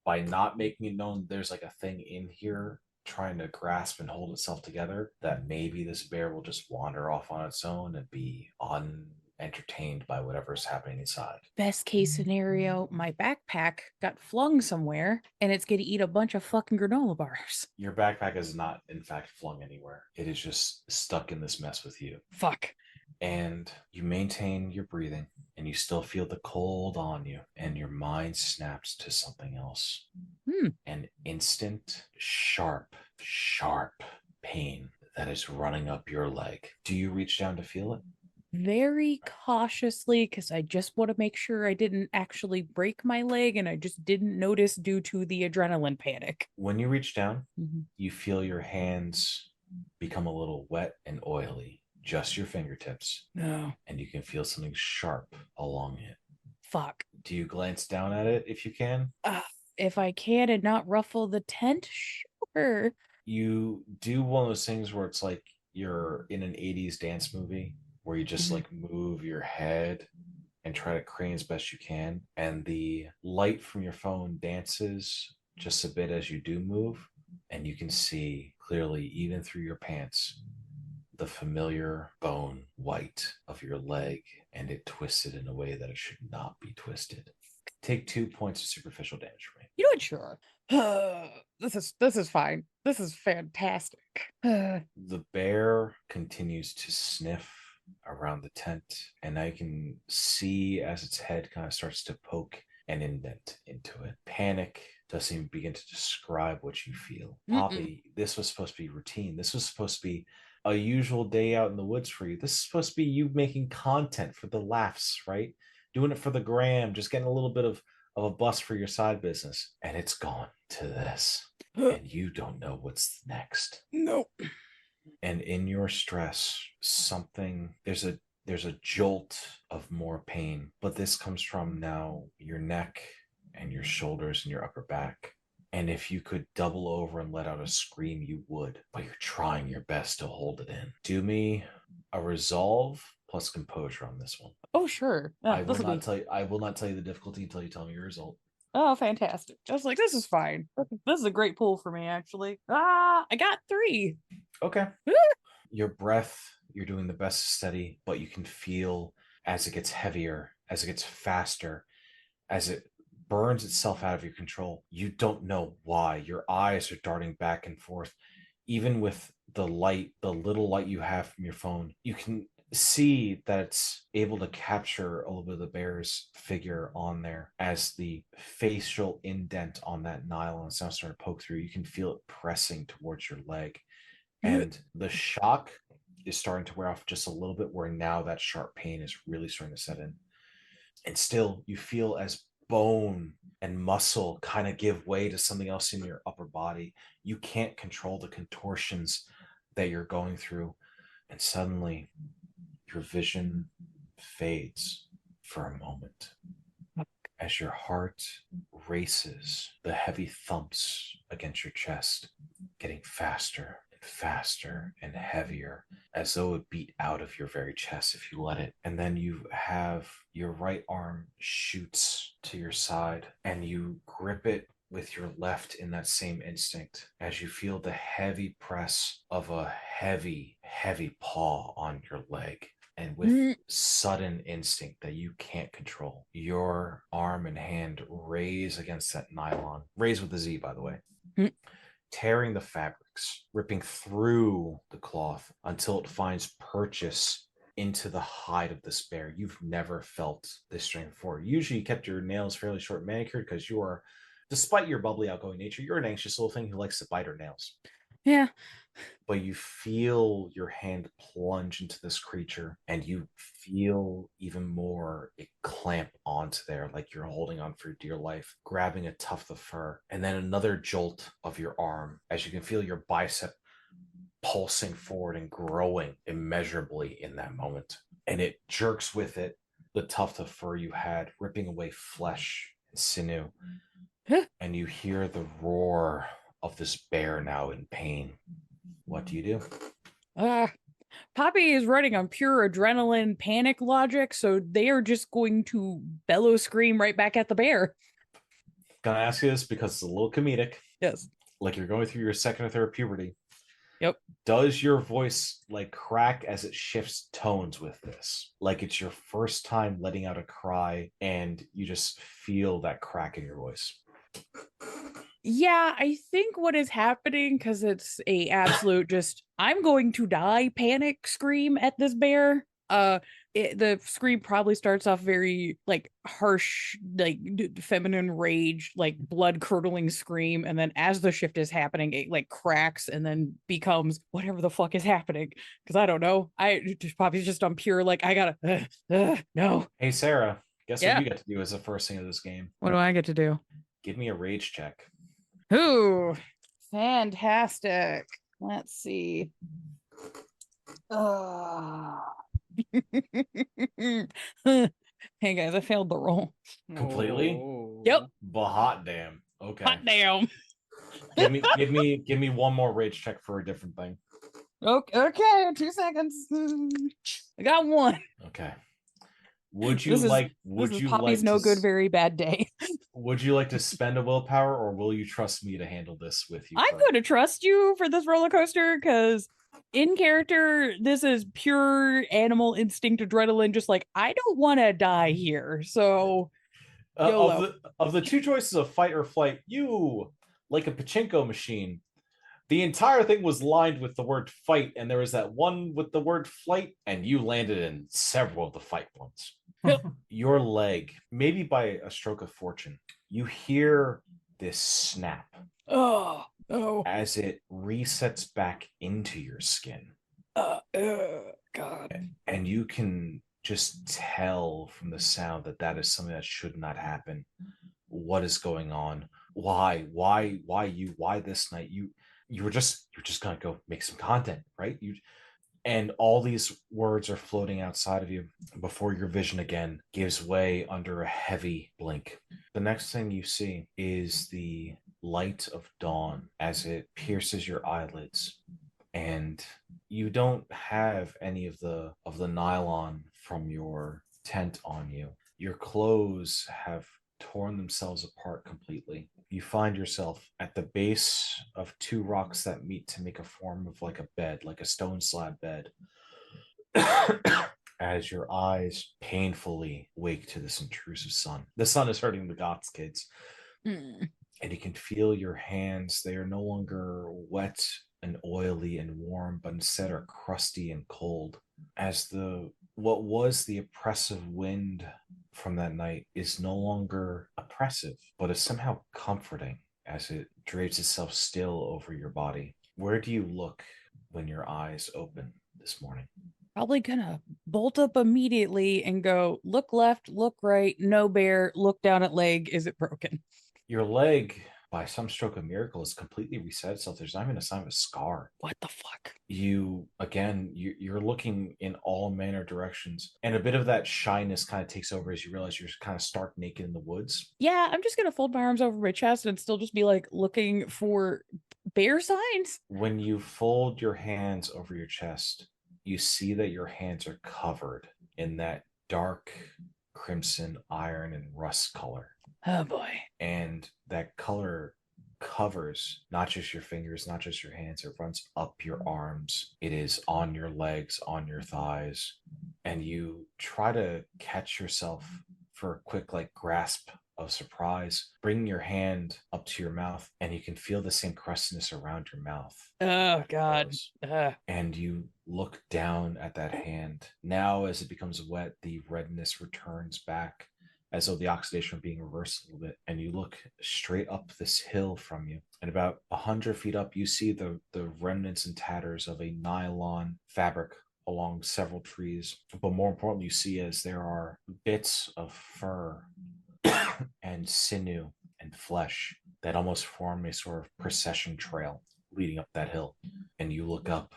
by not making it known there's like a thing in here trying to grasp and hold itself together, that maybe this bear will just wander off on its own and be unentertained by whatever's happening inside. Best case scenario, my backpack got flung somewhere and it's going to eat a bunch of fucking granola bars. Your backpack is not, in fact, flung anywhere. It is just stuck in this mess with you. Fuck. And you maintain your breathing, and you still feel the cold on you, and your mind snaps to something else. An instant, sharp pain that is running up your leg. Do you reach down to feel it? Very cautiously, because I just want to make sure I didn't actually break my leg and I just didn't notice due to the adrenaline panic. When you reach down, Mhm. you feel your hands become a little wet and oily, just your fingertips, No. and you can feel something sharp along it. Fuck. Do you glance down at it if you can? If I can and not ruffle the tent, sure. You do one of those things where it's like you're in an 80s dance movie where you just like move your head and try to crane as best you can, and the light from your phone dances just a bit as you do move, and you can see clearly, even through your pants, the familiar bone white of your leg, and it twisted in a way that it should not be twisted. Take 2 points of superficial damage for me. You know what? Sure. This is fine. This is fantastic. The bear continues to sniff around the tent, and now you can see as its head kind of starts to poke an indent into it. Panic doesn't even begin to describe what you feel. Poppy, this was supposed to be routine. This was supposed to be a usual day out in the woods for you. This is supposed to be you making content for the laughs, right? Doing it for the gram, just getting a little bit of a bust for your side business. And it's gone to this. And you don't know what's next. Nope. And in your stress, there's a jolt of more pain, but this comes from now your neck and your shoulders and your upper back. And if you could double over and let out a scream, you would, but you're trying your best to hold it in. Do me a resolve plus composure on this one. Oh, sure. I will not tell you the difficulty until you tell me your result. Oh, fantastic. I was like, this is fine. This is a great pull for me, actually. I got 3. Okay. Your breath, you're doing the best to steady, but you can feel as it gets heavier, as it gets faster, as it burns itself out of your control. You don't know why. Your eyes are darting back and forth. Even with the light, the little light you have from your phone, you can see that it's able to capture a little bit of the bear's figure on there as the facial indent on that nylon is now starting to poke through. You can feel it pressing towards your leg. And the shock is starting to wear off just a little bit, where now that sharp pain is really starting to set in. And still, you feel as bone and muscle kind of give way to something else in your upper body. You can't control the contortions that you're going through. And suddenly, your vision fades for a moment as your heart races, the heavy thumps against your chest getting faster and faster and heavier, as though it beat out of your very chest if you let it. And then you have your right arm shoots to your side, and you grip it with your left in that same instinct as you feel the heavy press of a heavy, heavy paw on your leg. And with sudden instinct that you can't control, your arm and hand raise against that nylon, raise with a Z, by the way, tearing the fabrics, ripping through the cloth until it finds purchase into the hide of this bear. You've never felt this strength before. Usually you kept your nails fairly short manicured because you are, despite your bubbly, outgoing nature, you're an anxious little thing who likes to bite her nails. Yeah. But you feel your hand plunge into this creature, and you feel even more it clamp onto there, like you're holding on for dear life, grabbing a tuft of fur, and then another jolt of your arm as you can feel your bicep pulsing forward and growing immeasurably in that moment. And it jerks with it the tuft of fur you had, ripping away flesh and sinew. And you hear the roar of this bear now in pain. What do you do? Poppy is running on pure adrenaline panic logic, so they are just going to bellow scream right back at the bear. Gonna ask you this because it's a little comedic. Yes. Like you're going through your second or third puberty. Yep. Does your voice like crack as it shifts tones with this? Like it's your first time letting out a cry and you just feel that crack in your voice? Yeah, I think what is happening, because it's a absolute just I'm going to die panic scream at this bear. The scream probably starts off very like harsh, like feminine rage, like blood curdling scream, and then as the shift is happening, it like cracks and then becomes whatever the fuck is happening. Because I don't know, Poppy's just on pure like I gotta no. Hey Sarah, guess Yeah. what you get to do as the first thing of this game? What do I get to do? Give me a rage check. Ooh, fantastic. Let's see. Hey guys, I failed the roll. Completely? Oh. Yep. But hot damn. Okay. Hot damn. give me one more rage check for a different thing. Okay, 2 seconds. I got one. Okay. Would you This is Poppy's like no to good, very bad day. Would you like to spend a willpower, or will you trust me to handle this with you? I'm going to trust you for this roller coaster because in character, this is pure animal instinct adrenaline. Just like, I don't want to die here. So, of the two choices of fight or flight, you, like a pachinko machine, the entire thing was lined with the word fight, and there was that one with the word flight, and you landed in several of the fight ones. Your leg, maybe by a stroke of fortune, you hear this snap oh, as it resets back into your skin. God. And you can just tell from the sound that that is something that should not happen. What is going on? Why you? Why this night? You're just gonna go make some content, right? And all these words are floating outside of you before your vision again gives way under a heavy blink. The next thing you see is the light of dawn as it pierces your eyelids, and you don't have any of the nylon from your tent on you. Your clothes have torn themselves apart completely. You find yourself at the base of two rocks that meet to make a form of like a bed, like a stone slab bed. As your eyes painfully wake to this intrusive sun. The sun is hurting the Goths, kids. And you can feel your hands. They are no longer wet and oily and warm, but instead are crusty and cold as the what was the oppressive wind from that night is no longer oppressive, but is somehow comforting as it drapes itself still over your body. Where do you look when your eyes open this morning? Probably gonna bolt up immediately and go, look left, look right, no bear, look down at leg. Is it broken? Your leg, by some stroke of miracle, is completely reset itself. There's not even a sign of a scar. What the fuck? You're looking in all manner of directions, and a bit of that shyness kind of takes over as you realize you're kind of stark naked in the woods. Yeah, I'm just gonna fold my arms over my chest and still just be like looking for bear signs. When you fold your hands over your chest, you see that your hands are covered in that dark crimson iron and rust color. Oh boy. And that color covers not just your fingers, not just your hands, it runs up your arms, it is on your legs, on your thighs, and you try to catch yourself for a quick grasp of surprise, bring your hand up to your mouth, and you can feel the same crustiness around your mouth. Oh god. And you look down at that hand. Now as it becomes wet, the redness returns back as though the oxidation was being reversed a little bit, and you look straight up this hill from you, and about 100 feet up you see the remnants and tatters of a nylon fabric along several trees. But more importantly, you see as there are bits of fur and sinew and flesh that almost form a sort of procession trail leading up that hill. And you look up,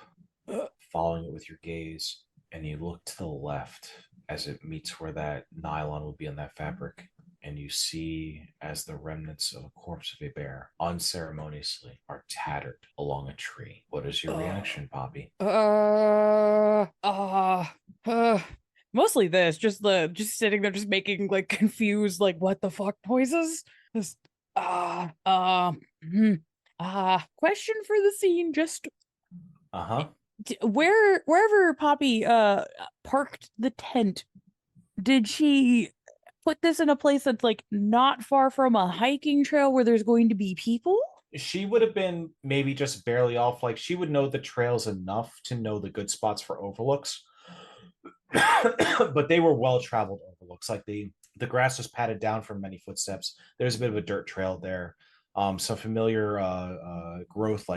following it with your gaze, and you look to the left as it meets where that nylon will be on that fabric, and you see as the remnants of a corpse of a bear unceremoniously are tattered along a tree. What is your reaction, Poppy? Mostly this, just sitting there, just making confused, what the fuck noises. Just question for the scene, just wherever Poppy parked the tent, did she put this in a place that's not far from a hiking trail where there's going to be people? She would have been maybe just barely off. She would know the trails enough to know the good spots for overlooks. But they were well-traveled overlooks. The grass was patted down from many footsteps. There's a bit of a dirt trail there. Some familiar growth,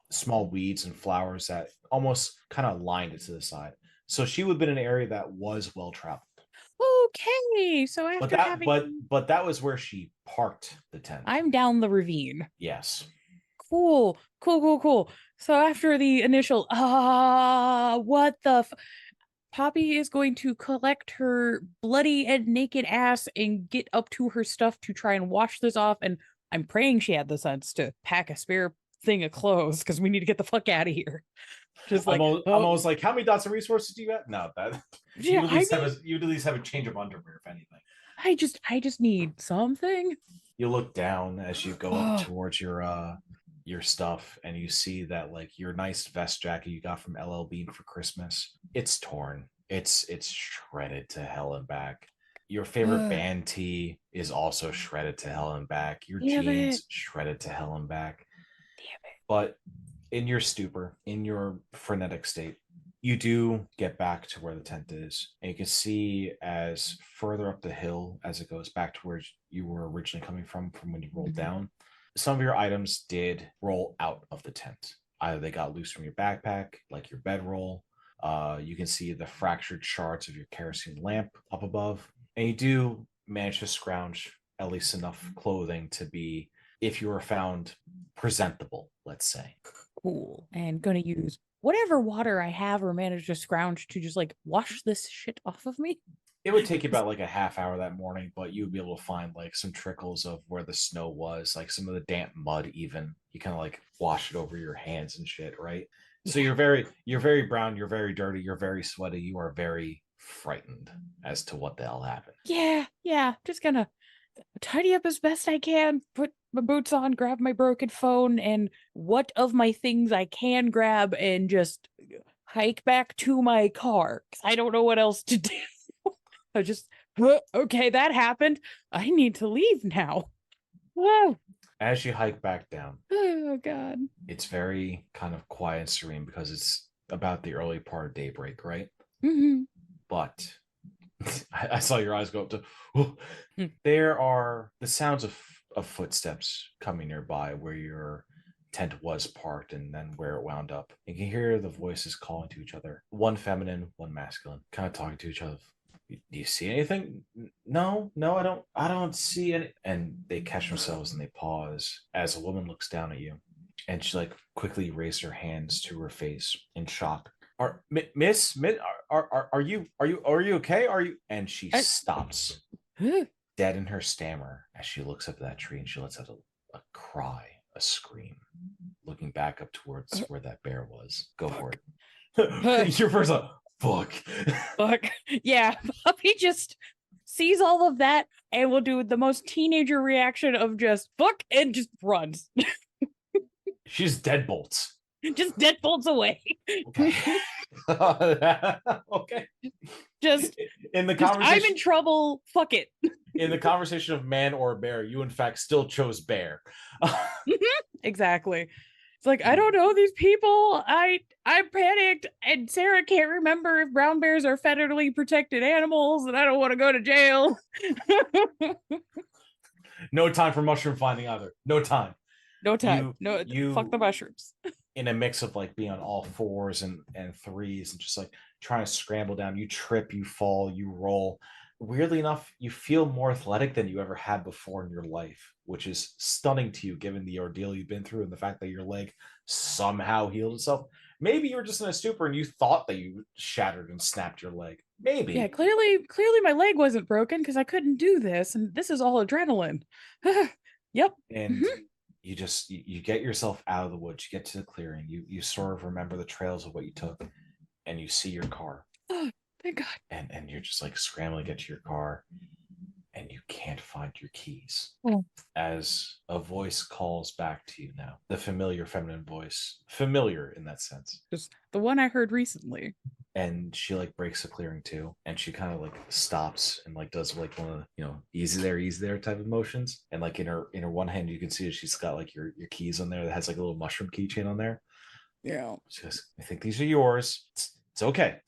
small weeds and flowers that almost kind of lined it to the side. So she would have been in an area that was well-traveled. Okay, so after but that was where she parked the tent. I'm down the ravine. Yes. Cool. So after the initial what the Poppy is going to collect her bloody and naked ass and get up to her stuff to try and wash this off, and I'm praying she had the sense to pack a spare thing of clothes because we need to get the fuck out of here. Just I'm almost like, how many dots of resources do you have? No, that yeah, you'd at least have a change of underwear, if anything. I just need something. You look down as you go up towards your stuff, and you see that your nice vest jacket you got from LL Bean for Christmas, it's torn. It's shredded to hell and back. Your favorite band tee is also shredded to hell and back. Your jeans shredded to hell and back. Damn it. But in your stupor, in your frenetic state, you do get back to where the tent is, and you can see as further up the hill as it goes back to where you were originally coming from when you rolled down, some of your items did roll out of the tent. Either they got loose from your backpack, like your bedroll. You can see the fractured shards of your kerosene lamp up above, and you do manage to scrounge at least enough clothing to be, if you were found, presentable, let's say. Cool. And gonna use whatever water I have or manage to scrounge to just wash this shit off of me. It would take you about a half hour that morning, but you'd be able to find some trickles of where the snow was, some of the damp mud even. You kind of wash it over your hands and shit, right? So you're very brown, you're very dirty, you're very sweaty, you are very frightened as to what the hell happened. Yeah. Just gonna tidy up as best I can, put my boots on, grab my broken phone and what of my things I can grab, and just hike back to my car because I don't know what else to do. I just, okay, that happened. I need to leave now. Whoa. As you hike back down, Oh God, it's very kind of quiet and serene because about the early part of daybreak, right? Mm-hmm. But I saw your eyes go up to. "Oh." Hmm. There are the sounds of footsteps coming nearby where your tent was parked and then where it wound up. You can hear the voices calling to each other. One feminine, one masculine, kind of talking to each other. Do you see anything? No, I don't see any. And they catch themselves and they pause as a woman looks down at you, and she like quickly raised her hands to her face in shock. Miss, are you okay? Are you? And she I- stops dead in her stammer as she looks up at that tree and she lets out a cry, a scream, looking back up towards where that bear was. Go for it. Your first thought, fuck. Fuck. Yeah, Puppy just sees all of that and will do the most teenager reaction of just fuck and just runs. She's deadbolts. Just deadbolts away. Okay. Okay. Just In the I'm conversation, in trouble. Fuck it. in the conversation of man or bear, you in fact still chose bear. Exactly. It's like, I don't know these people. I'm panicked, and Sarah can't remember if brown bears are federally protected animals, and I don't want to go to jail. No time for mushroom finding either. No time. No time. No, you fuck the mushrooms. in a mix of like being on all fours and threes and just like trying to scramble down. You trip, you fall, you roll. Weirdly enough, you feel more athletic than you ever had before in your life, which is stunning to you given the ordeal you've been through and the fact that your leg somehow healed itself. Maybe you were just in a stupor and you thought that you shattered and snapped your leg. Maybe. Yeah, clearly my leg wasn't broken because I couldn't do this, and this is all adrenaline. Yep. And you get yourself out of the woods, you get to the clearing, you sort of remember the trails of what you took, and you see your car. Oh, thank God. And you're just like scrambling to get to your car, and you can't find your keys. Oh. As a voice calls back to you now, the familiar feminine voice, familiar in that sense. Just the one I heard recently. And she like breaks the clearing too, and she kind of like stops and like does like one of the, easy there type of motions, and like in her one hand you can see that she's got like your keys on there that has like a little mushroom keychain on there. Yeah. She goes, I think these are yours. It's okay.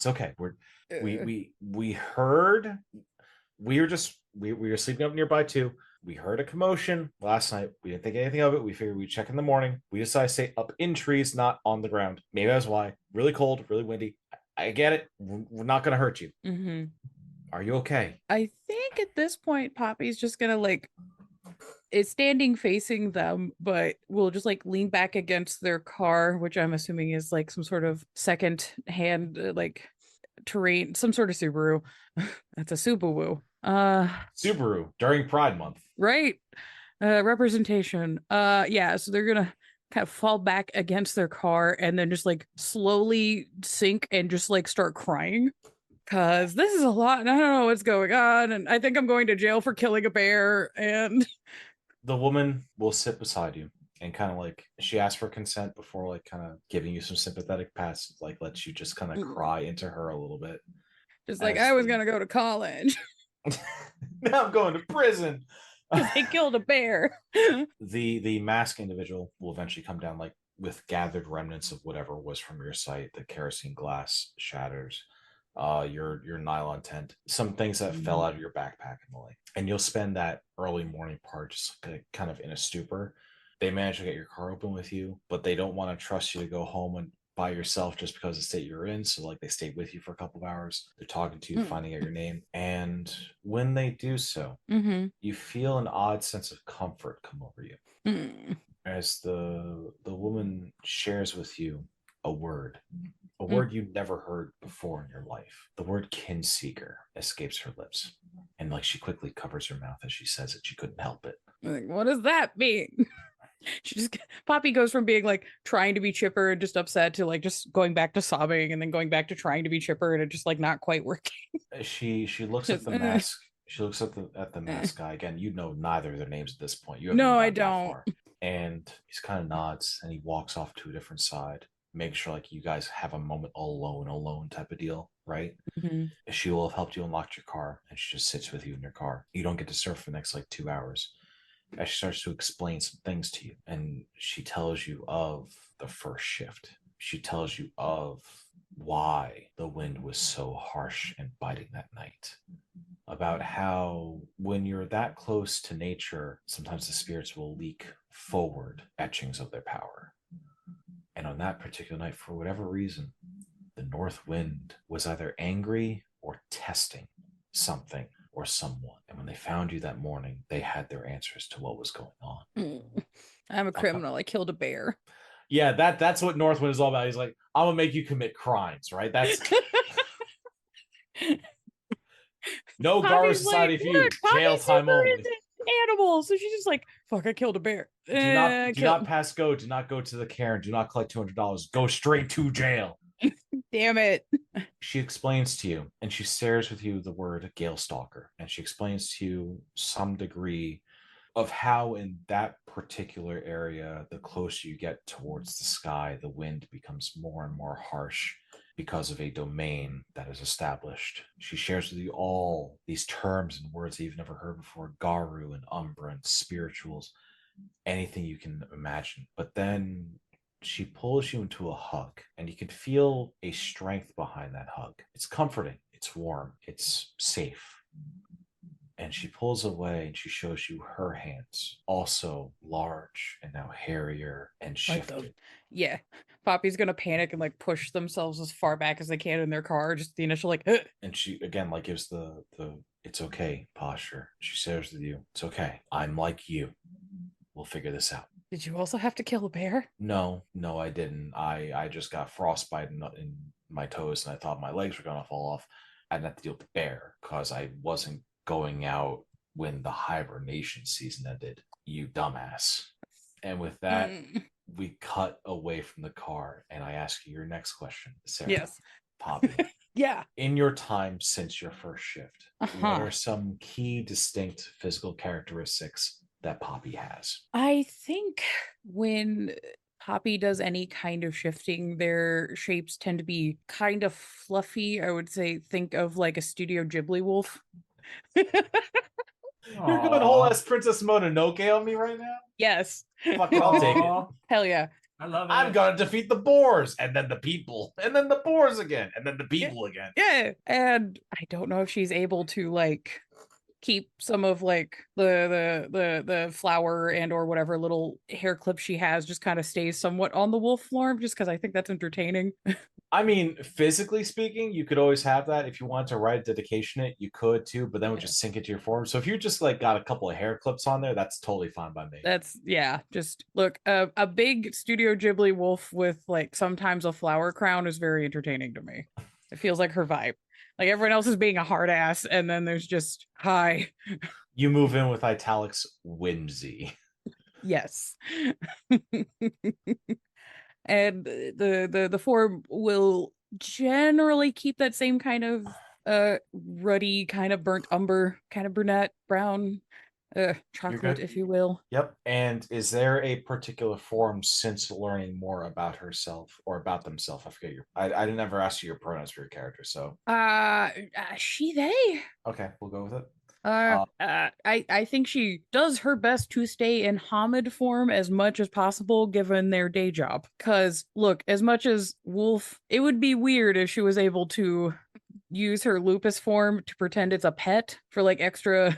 We heard, we were sleeping up nearby too. We heard a commotion last night. We didn't think anything of it. We figured we'd check in the morning. We decided to stay up in trees, not on the ground. Maybe that's why. Really cold, really windy. I get it. We're not going to hurt you. Mm-hmm. Are you okay? I think at this point, Poppy's just gonna is standing facing them, but will just like lean back against their car, which I'm assuming is like some sort of second hand terrain, some sort of Subaru. That's a Subaru. Subaru during Pride Month. Right. Representation. Yeah, so they're gonna kind of fall back against their car and then just like slowly sink and just like start crying. Cause this is a lot and I don't know what's going on. And I think I'm going to jail for killing a bear. And the woman will sit beside you and kind of like, she asks for consent before like kind of giving you some sympathetic pats, like lets you just kind of cry into her a little bit. Just like, I was going to go to college. Now I'm going to prison. They killed a bear. The masked individual will eventually come down like with gathered remnants of whatever was from your sight. The kerosene glass shatters. Your nylon tent, some things that fell out of your backpack and the like. And you'll spend that early morning part just kind of in a stupor. They manage to get your car open with you, but they don't want to trust you to go home and by yourself just because of the state you're in. So like they stay with you for a couple of hours. They're talking to you, finding out your name. And when they do so, you feel an odd sense of comfort come over you. As the woman shares with you a word you never heard before in your life. The word kinseeker escapes her lips, and like she quickly covers her mouth as she says it. She couldn't help it. Like, what does that mean? Poppy goes from being like trying to be chipper and just upset to like just going back to sobbing and then going back to trying to be chipper and it just like not quite working. She looks at the mask. She looks at the mask guy again. You know neither of their names at this point. You no, I don't. And he's kind of nods and he walks off to a different side. Make sure like you guys have a moment alone type of deal, right? She will have helped you unlock your car and she just sits with you in your car. You don't get to surf for the next like 2 hours. As she starts to explain some things to you, and she tells you of the first shift. She tells you of why the wind was so harsh and biting that night, about how when you're that close to nature, sometimes the spirits will leak forward etchings of their power. And on that particular night, for whatever reason, the north wind was either angry or testing something or someone. And when they found you that morning, they had their answers to what was going on. I'm a criminal. I killed a bear. Yeah, that's what Northwind is all about. He's like, I'm gonna make you commit crimes, right? That's no Gar Poppy's society like, for you. look, Poppy's Jail time super only. into animals. So she's just like, fuck, I killed a bear. Do not pass go. Do not go to the Karen. Do not collect $200. Go straight to jail. Damn it. She explains to you, and she shares with you the word Gale Stalker, and she explains to you some degree of how in that particular area, the closer you get towards the sky, the wind becomes more and more harsh because of a domain that is established. She shares with you all these terms and words that you've never heard before: Garu and Umbra and spirituals, anything you can imagine. But then she pulls you into a hug, and you can feel a strength behind that hug. It's comforting, it's warm, it's safe. And she pulls away and she shows you her hands, also large and now hairier and shifted. Yeah. Poppy's gonna panic and like push themselves as far back as they can in their car. Just the initial like, And she again like gives the it's okay posture. She shares with you, it's okay. I'm like you. We'll figure this out. did you also have to kill a bear? No, I didn't. I just got frostbite in my toes, and I thought my legs were gonna fall off. I didn't have to deal with the bear because I wasn't going out when the hibernation season ended, you dumbass. And with that, we cut away from the car, and I ask you your next question, Sarah. Yes. Poppy. Yeah. In your time since your first shift, what are some key distinct physical characteristics that Poppy has? I think when Poppy does any kind of shifting, their shapes tend to be kind of fluffy. I would say think of like a Studio Ghibli wolf. You're going whole ass Princess Mononoke on me right now? Yes. Fuck it, I'll take it. Hell yeah. I love it. I'm gonna defeat the boars, and then the people, and then the boars again, and then the people again. Yeah. And I don't know if she's able to like keep some of like the flower and or whatever little hair clip she has just kind of stays somewhat on the wolf form, just because I think that's entertaining. I mean, physically speaking, you could always have that. If you wanted to write a dedication it, you could too, but then it would just sink into your form. So if you just like got a couple of hair clips on there, that's totally fine by me. That's just look, a big Studio Ghibli wolf with like sometimes a flower crown is very entertaining to me. It feels like her vibe. Like everyone else is being a hard ass, and then there's just hi. You move in with italics whimsy. Yes. And the form will generally keep that same kind of ruddy, kind of burnt umber, kind of brunette, brown, chocolate, if you will. Yep. And is there a particular form since learning more about herself or about themselves? I forget I didn't ever ask you your pronouns for your character, so She, they. okay, we'll go with it. I think she does her best to stay in Hamid form as much as possible given their day job. Cause look, as much as Wolf, it would be weird if she was able to use her lupus form to pretend it's a pet for like extra.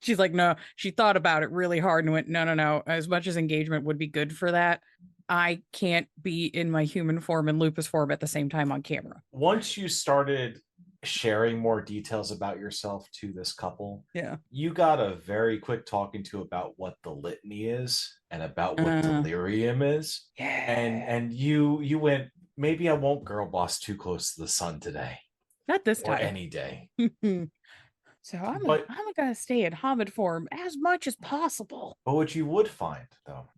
She's like, no, she thought about it really hard and went, no. As much as engagement would be good for that, I can't be in my human form and lupus form at the same time on camera. Once you started sharing more details about yourself to this couple, you got a very quick talking to about what the litany is and about what delirium is. And you went, maybe I won't girl boss too close to the sun today. Not this time. Or any day. So I'm gonna stay in Hamid form as much as possible. But what you would find, though,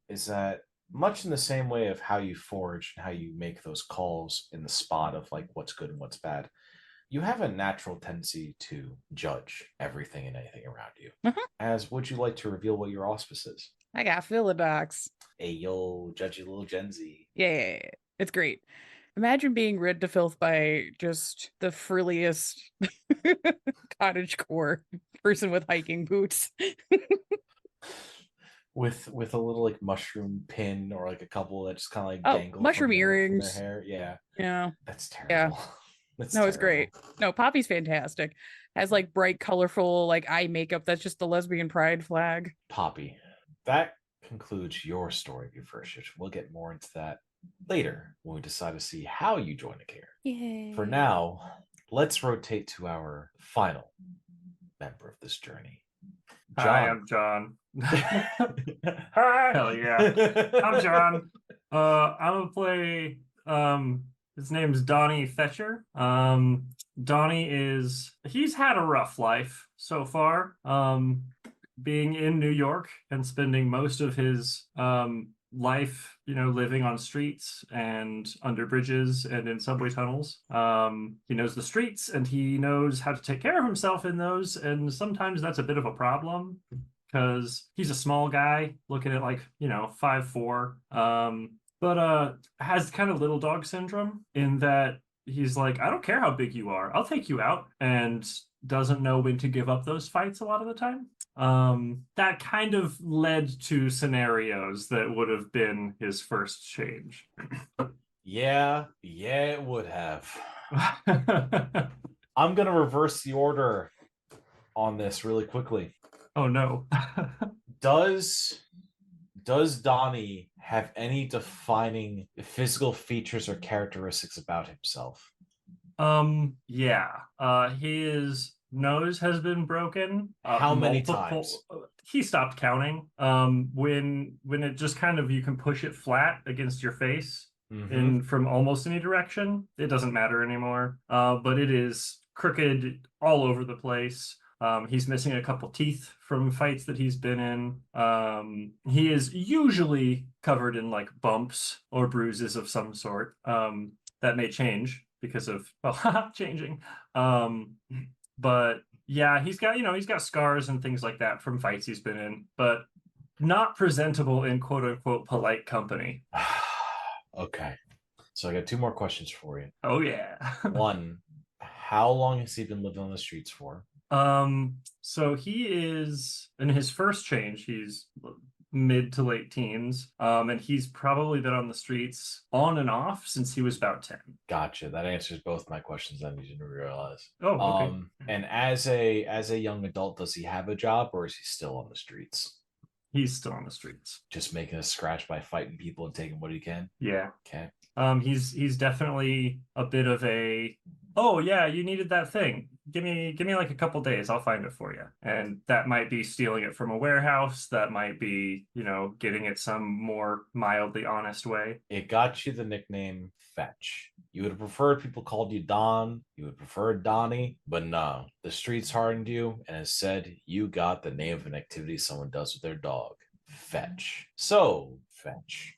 is that much in the same way of how you forage and how you make those calls in the spot of like what's good and what's bad, you have a natural tendency to judge everything and anything around you. As would you like to reveal what your auspice is? I got Philodox. Hey, yo, judgy little Gen Z. Yeah, it's great. Imagine being rid to filth by just the frilliest cottagecore person with hiking boots. with a little like mushroom pin or like a couple that just kind of like Oh, dangle mushroom from their earrings. hair. Yeah, Yeah. that's Yeah. terrible. That's No, it's terrible. great. No, Poppy's fantastic. Has like bright, colorful, like eye makeup. That's just the lesbian pride flag. Poppy, that concludes your story of your first shift. We'll get more into that later when we decide to see how you join the care. Yay. For now, let's rotate to our final member of this journey. Hi, John. I'm John. Hell yeah. I'm John. I'm gonna play his name's Donnie Fetcher. Donnie he's had a rough life so far. Being in New York and spending most of his life, living on streets and under bridges and in subway tunnels. He knows the streets and he knows how to take care of himself in those, and sometimes that's a bit of a problem because he's a small guy looking at like 5'4", but has kind of little dog syndrome in that he's like, I don't care how big you are, I'll take you out, and doesn't know when to give up those fights a lot of the time. That kind of led to scenarios that would have been his first change. Yeah, it would have. I'm gonna reverse the order on this really quickly. Oh no. Does Donnie have any defining physical features or characteristics about himself? Yeah. His nose has been broken. How many times? He stopped counting. When it just kind of, you can push it flat against your face in from almost any direction. It doesn't matter anymore. But it is crooked all over the place. He's missing a couple teeth from fights that he's been in. He is usually covered in like bumps or bruises of some sort. That may change because of changing. But yeah, he's got scars and things like that from fights he's been in, but not presentable in quote unquote polite company. Okay. So I got two more questions for you. Oh yeah. One, how long has he been living on the streets for? So he is in his first change, he's mid to late teens. And he's probably been on the streets on and off since he was about 10. Gotcha. That answers both my questions. I didn't realize. Oh, okay. And as a young adult, does he have a job or is he still on the streets? He's still on the streets. Just making a scratch by fighting people and taking what he can? Yeah. Okay. He's definitely a bit of a, oh yeah, you needed that thing. Give me like a couple days, I'll find it for you. And that might be stealing it from a warehouse. That might be, getting it some more mildly honest way. It got you the nickname Fetch. You would have preferred people called you Don. You would prefer Donnie, but no. The streets hardened you and has said you got the name of an activity someone does with their dog. Fetch. So, Fetch.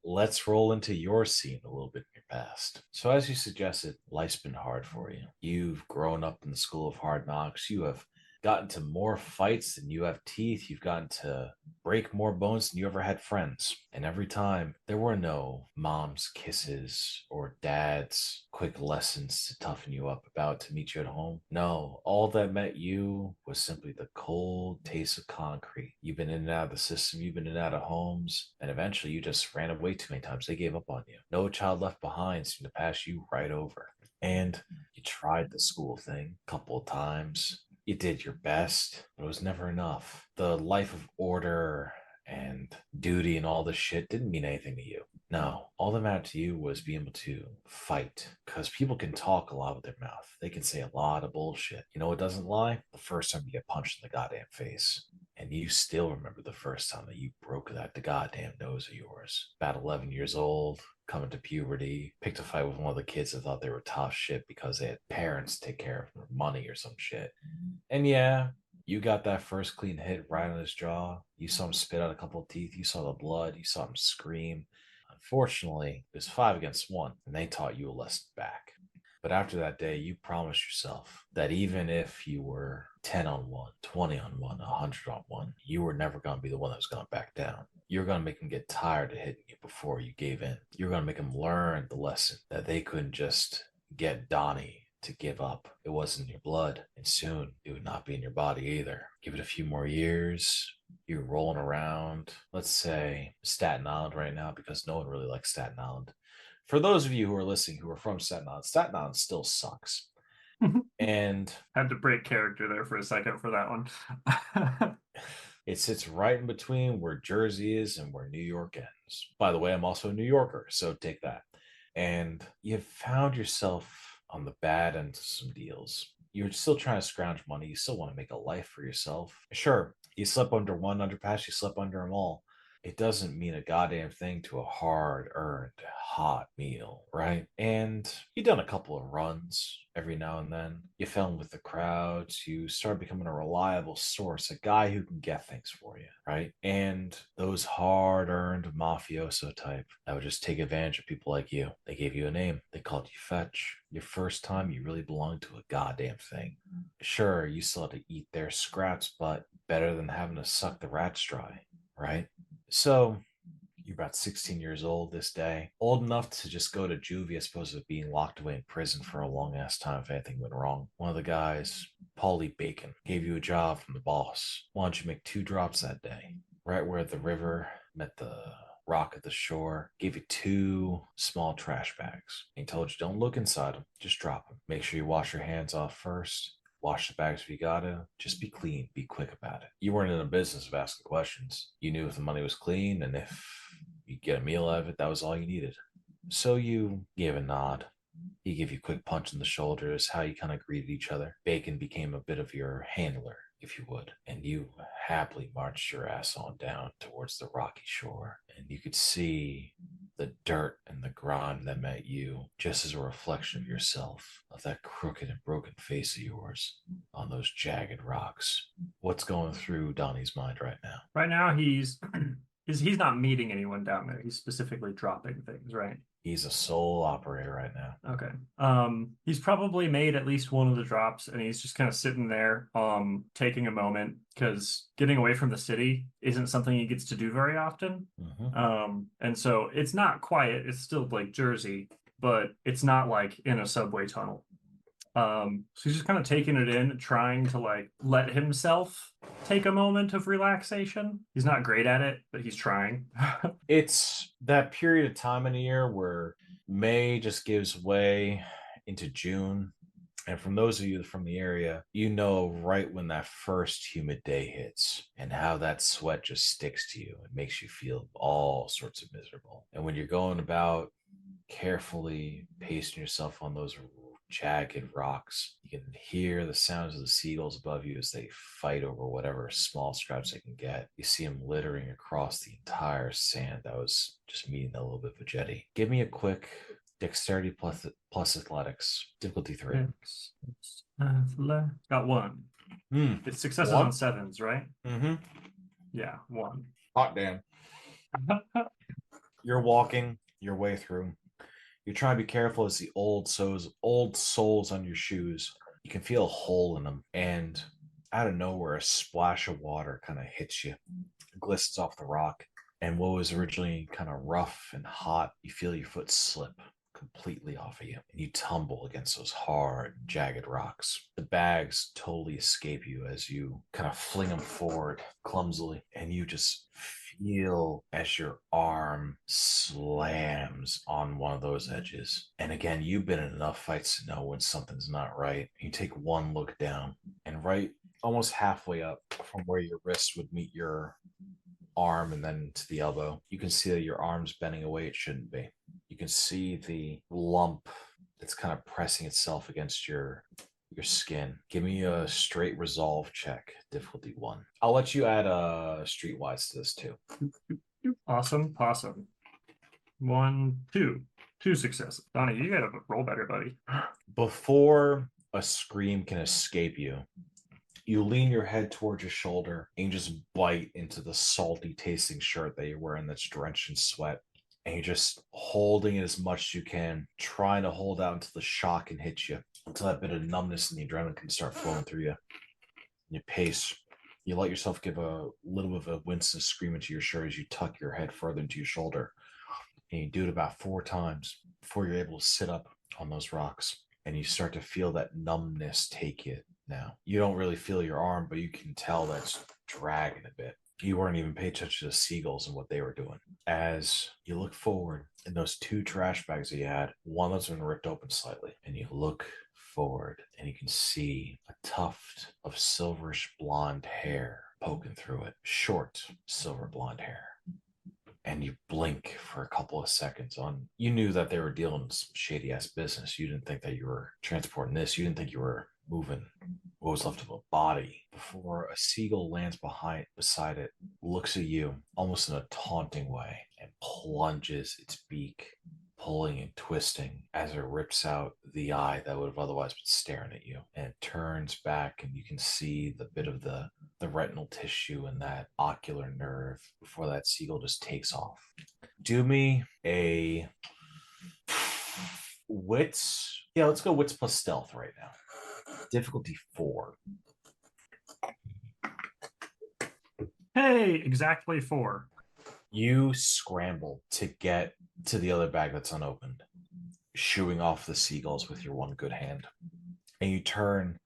Let's roll into your scene a little bit in your past. So as you suggested, life's been hard for you. You've grown up in the school of hard knocks. You have gotten to more fights than you have teeth. You've gotten to break more bones than you ever had friends. And every time, there were no mom's kisses or dad's quick lessons to toughen you up about to meet you at home. No, all that met you was simply the cold taste of concrete. You've been in and out of the system. You've been in and out of homes. And eventually, you just ran away too many times. They gave up on you. No child left behind seemed to pass you right over. And you tried the school thing a couple of times. You did your best, but it was never enough. The life of order and duty and all this shit didn't mean anything to you. No, all that mattered to you was being able to fight, because people can talk a lot with their mouth. They can say a lot of bullshit. You know what doesn't lie? The first time you get punched in the goddamn face. And you still remember the first time that you broke the goddamn nose of yours. About 11 years old, coming to puberty, picked a fight with one of the kids that thought they were tough shit because they had parents to take care of their money or some shit. And yeah, you got that first clean hit right on his jaw. You saw him spit out a couple of teeth. You saw the blood. You saw him scream. Unfortunately, it was 5 against 1, and they taught you a lesson back. But after that day, you promised yourself that even if you were 10 on 1, 20 on 1, 100 on 1, you were never going to be the one that was going to back down. You're going to make them get tired of hitting you before you gave in. You're going to make them learn the lesson that they couldn't just get Donnie to give up. It wasn't in your blood, and soon it would not be in your body either. Give it a few more years. You're rolling around, let's say, Staten Island right now, because no one really likes Staten Island. For those of you who are listening who are from Staten Island still sucks. And had to break character there for a second for that one. it sits right in between where Jersey is and where New York ends. By the way, I'm also a New Yorker, so take that. And you've found yourself on the bad end of some deals. You're still trying to scrounge money. You still want to make a life for yourself. Sure, you slept under one underpass, you slept under them all. It doesn't mean a goddamn thing to a hard-earned, hot meal, right? And you've done a couple of runs every now and then. You fell in with the crowds. You start becoming a reliable source, a guy who can get things for you, right? And those hard-earned mafioso type that would just take advantage of people like you. They gave you a name. They called you Fetch. Your first time, you really belonged to a goddamn thing. Sure, you still had to eat their scraps, but better than having to suck the rats dry, right? So you're about 16 years old this day, old enough to just go to juvie as opposed to being locked away in prison for a long ass time if anything went wrong. One of the guys, Paulie Bacon, gave you a job from the boss. Why don't you make 2 drops that day? Right where the river met the rock at the shore, gave you 2 small trash bags. He told you don't look inside them, just drop them. Make sure you wash your hands off first. Wash the bags if you gotta. Just be clean. Be quick about it. You weren't in the business of asking questions. You knew if the money was clean and if you get a meal out of it, that was all you needed. So you gave a nod. He gave you a quick punch in the shoulders, how you kind of greeted each other. Bacon became a bit of your handler, if you would, and you happily marched your ass on down towards the rocky shore. And you could see the dirt and the grime that met you just as a reflection of yourself, of that crooked and broken face of yours on those jagged rocks. What's going through Donnie's mind right now? Right now, he's not meeting anyone down there. He's specifically dropping things, right? He's a sole operator right now. Okay. He's probably made at least one of the drops, and he's just kind of sitting there, taking a moment, because getting away from the city isn't something he gets to do very often. And so it's not quiet. It's still like Jersey, but it's not like in a subway tunnel. So he's just kind of taking it in, trying to like let himself take a moment of relaxation. He's not great at it, but he's trying. It's that period of time in the year where May just gives way into June. And from those of you from the area, you know right when that first humid day hits and how that sweat just sticks to you. It makes you feel all sorts of miserable. And when you're going about carefully pacing yourself on those jagged rocks, you can hear the sounds of the seagulls above you as they fight over whatever small scraps they can get. You see them littering across the entire sand that was just meeting a little bit of a jetty. Give me a quick dexterity plus athletics, difficulty 3. Got 1. It's successes on 7s, right? Yeah, 1. Hot damn. You're walking your way through. You're trying to be careful as the old soles on your shoes. You can feel a hole in them, and out of nowhere, a splash of water kind of hits you, glistens off the rock, and what was originally kind of rough and hot, you feel your foot slip completely off of you, and you tumble against those hard, jagged rocks. The bags totally escape you as you kind of fling them forward clumsily, and you just feel as your arm slams on one of those edges. And again, you've been in enough fights to know when something's not right. You take one look down, and right almost halfway up from where your wrist would meet your arm and then to the elbow, you can see that your arm's bending away it shouldn't be. You can see the lump that's kind of pressing itself against your skin. Give me a straight resolve check, difficulty 1. I'll let you add streetwise to this too. Awesome, possum. 1, 2. 2 successes. Donnie, you gotta roll better, buddy. Before a scream can escape you, you lean your head towards your shoulder and you just bite into the salty tasting shirt that you're wearing that's drenched in sweat. And you're just holding it as much as you can, trying to hold out until the shock can hit you, until that bit of numbness and the adrenaline can start flowing through you. You pace. You let yourself give a little bit of a winsome scream into your shirt as you tuck your head further into your shoulder. And you do it about 4 times before you're able to sit up on those rocks. and you start to feel that numbness take it now. You don't really feel your arm, but you can tell that's dragging a bit. You weren't even paying attention to the seagulls and what they were doing. As you look forward in those 2 trash bags that you had, one that's been ripped open slightly, and you look forward and you can see a tuft of silverish blonde hair poking through it. Short silver blonde hair. And you blink for a couple of seconds on. You knew that they were dealing with some shady ass business. You didn't think that you were transporting this. You didn't think you were moving what was left of a body before a seagull lands beside it, looks at you almost in a taunting way, and plunges its beak, pulling and twisting as it rips out the eye that would have otherwise been staring at you, and it turns back, and you can see the bit of the retinal tissue and that ocular nerve before that seagull just takes off. Do me a wits. Yeah, let's go wits plus stealth right now. Difficulty 4. Hey, exactly 4. You scramble to get to the other bag that's unopened, shooing off the seagulls with your one good hand. And you turn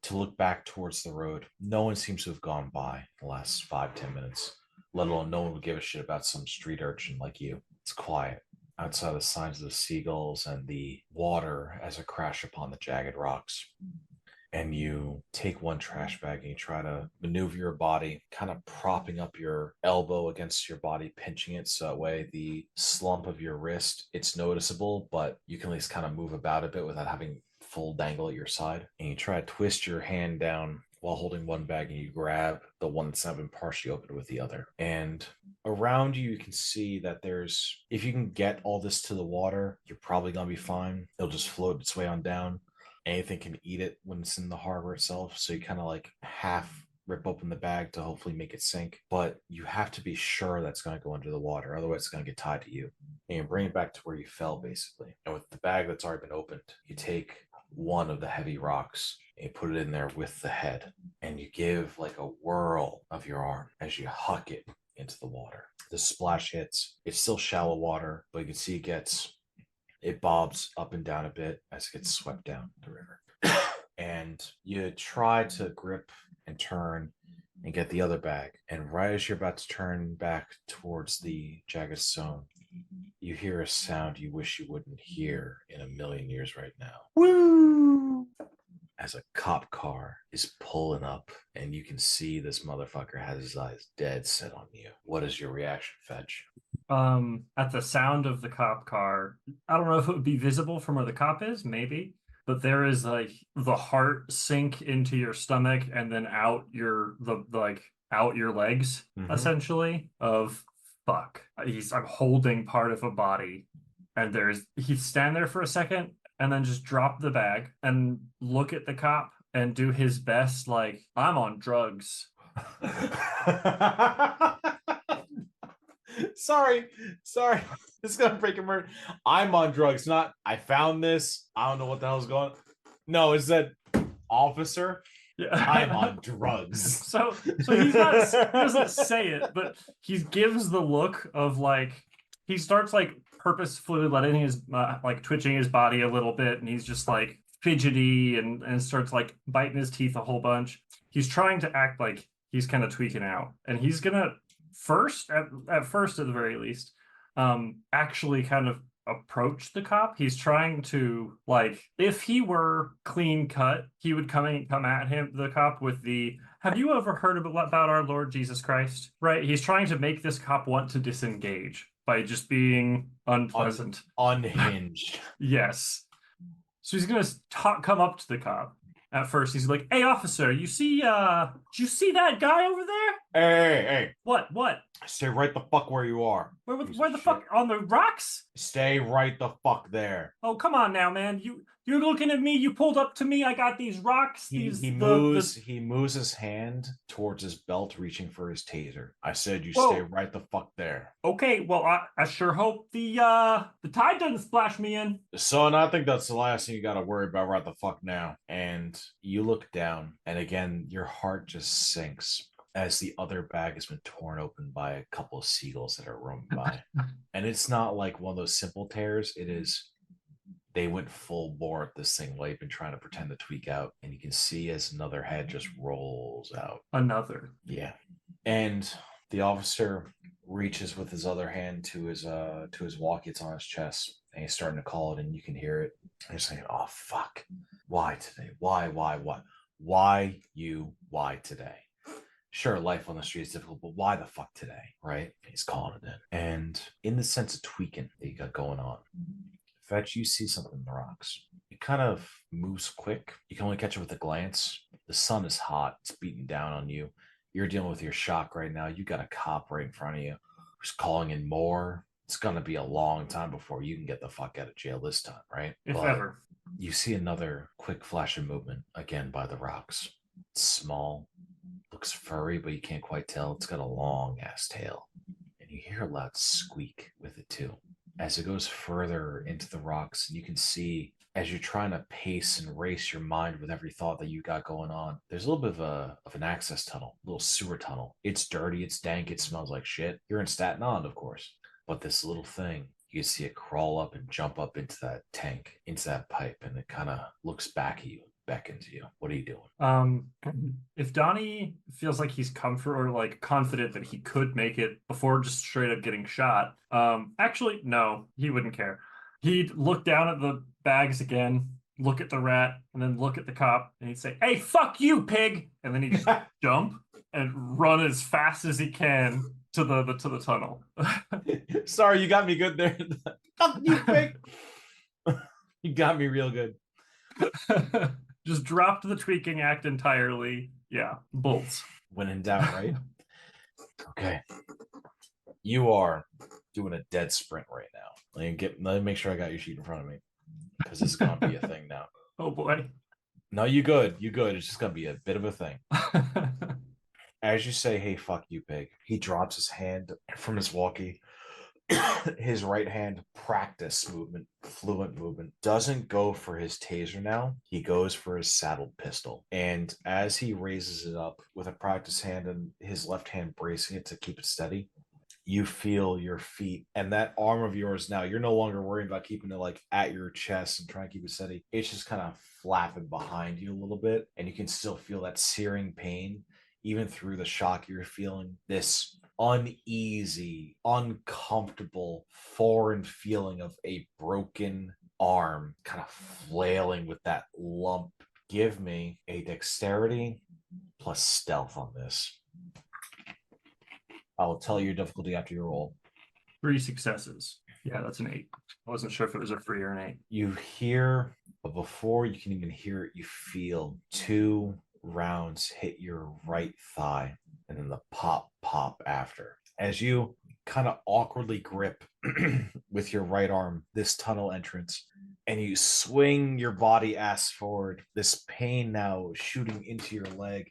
to look back towards the road. No one seems to have gone by the last 5-10 minutes, let alone no one would give a shit about some street urchin like you. It's quiet outside the signs of the seagulls and the water as it crashes upon the jagged rocks. And you take one trash bag and you try to maneuver your body, kind of propping up your elbow against your body, pinching it so that way the slump of your wrist, it's noticeable, but you can at least kind of move about a bit without having full dangle at your side. And you try to twist your hand down while holding one bag, and you grab the one that's not been partially opened with the other. And around you, you can see that there's, if you can get all this to the water, you're probably going to be fine. It'll just float its way on down. Anything can eat it when it's in the harbor itself. So you kind of like half rip open the bag to hopefully make it sink. But you have to be sure that's going to go under the water. Otherwise, it's going to get tied to you. And you bring it back to where you fell, basically. And with the bag that's already been opened, you take one of the heavy rocks and you put it in there with the head. And you give like a whirl of your arm as you huck it into the water. The splash hits. It's still shallow water, but you can see it bobs up and down a bit as it gets swept down the river. And you try to grip and turn and get the other bag. And right as you're about to turn back towards the jagged stone, you hear a sound you wish you wouldn't hear in a million years right now. Woo! As a cop car is pulling up, and you can see this motherfucker has his eyes dead set on you. What is your reaction, Fetch? At the sound of the cop car, I don't know if it would be visible from where the cop is, maybe, but there is like the heart sink into your stomach and then out your legs, essentially, of fuck. I'm holding part of a body, and he's stand there for a second and then just drop the bag and look at the cop and do his best like, I'm on drugs. Sorry. This is gonna break a murder. I'm on drugs, not I found this. I don't know what the hell's going on. No, it's that officer. Yeah. I'm on drugs. So he doesn't say it, but he gives the look of like, he starts like purposefully letting his like twitching his body a little bit, and he's just like fidgety and starts like biting his teeth a whole bunch. He's trying to act like he's kind of tweaking out, and he's gonna at first at the very least actually kind of approach the cop. He's trying to, like, if he were clean cut, he would come at the cop with the, have you ever heard about our Lord Jesus Christ? Right? He's trying to make this cop want to disengage by just being unpleasant. Unhinged. Yes. So he's gonna come up to the cop. At first, he's like, "Hey, officer, you see that guy over there? Hey. What? Stay right the fuck where you are. Where the fuck? On the rocks? Stay right the fuck there." Oh, come on now, man. You're looking at me. You pulled up to me. I got these rocks. He moves his hand towards his belt, reaching for his taser. I said, stay right the fuck there. Okay, well, I sure hope the tide doesn't splash me in. So, and I think that's the last thing you got to worry about right the fuck now. And you look down, and again, your heart just sinks as the other bag has been torn open by a couple of seagulls that are roaming by. And it's not like one of those simple tears. they went full bore at this thing while you've been trying to pretend to tweak out, and you can see as another head just rolls out. Another. Yeah. And the officer reaches with his other hand to his walkie. It's on his chest, and he's starting to call it, and you can hear it. And he's saying, "Oh fuck, why today? Why why today? Sure, life on the street is difficult, but why the fuck today?" Right? He's calling it in, and in the sense of tweaking that you got going on, Fetch, you see something in the rocks. It kind of moves quick. You can only catch it with a glance. The sun is hot. It's beating down on you. You're dealing with your shock right now. You got a cop right in front of you who's calling in more. It's going to be a long time before you can get the fuck out of jail this time, right? If But ever. you see another quick flash of movement again by the rocks. It's small, looks furry, but you can't quite tell. It's got a long ass tail. And you hear a loud squeak with it too. As it goes further into the rocks, you can see as you're trying to pace and race your mind with every thought that you got going on, there's a little bit of an access tunnel, a little sewer tunnel. It's dirty, it's dank, it smells like shit. You're in Staten Island, of course. But this little thing, you can see it crawl up and jump up into that tank, into that pipe, and it kind of looks back at you, beckons to you. What are you doing? If Donnie feels like he's confident that he could make it before just straight up getting shot, actually, no, he wouldn't care. He'd look down at the bags again, look at the rat, and then look at the cop, and he'd say, "Hey, fuck you, pig!" And then he'd just jump and run as fast as he can to the tunnel. Sorry, you got me good there. Fuck you, pig. You got me real good. Just dropped the tweaking act entirely. Yeah, bolts. When in doubt, right? Okay. You are doing a dead sprint right now. Let me make sure I got your sheet in front of me, because this is gonna be a thing now. Oh boy. No, you good. You good. It's just gonna be a bit of a thing. As you say, "Hey, fuck you, pig," he drops his hand from his walkie. His right hand, practice movement, fluent movement, doesn't go for his taser now. He goes for his saddled pistol. And as he raises it up with a practice hand and his left hand bracing it to keep it steady, you feel your feet and that arm of yours now. You're no longer worrying about keeping it like at your chest and trying to keep it steady. It's just kind of flapping behind you a little bit. And you can still feel that searing pain, even through the shock you're feeling. This uneasy, uncomfortable, foreign feeling of a broken arm kind of flailing with that lump. Give me a dexterity plus stealth on this. I will tell you your difficulty after your roll. 3 successes. Yeah, that's an 8. I wasn't sure if it was a 3 or an 8. You hear, but before you can even hear it, you feel 2 rounds hit your right thigh, and then the pop after. As you kind of awkwardly grip with your right arm this tunnel entrance, and you swing your body ass forward, this pain now shooting into your leg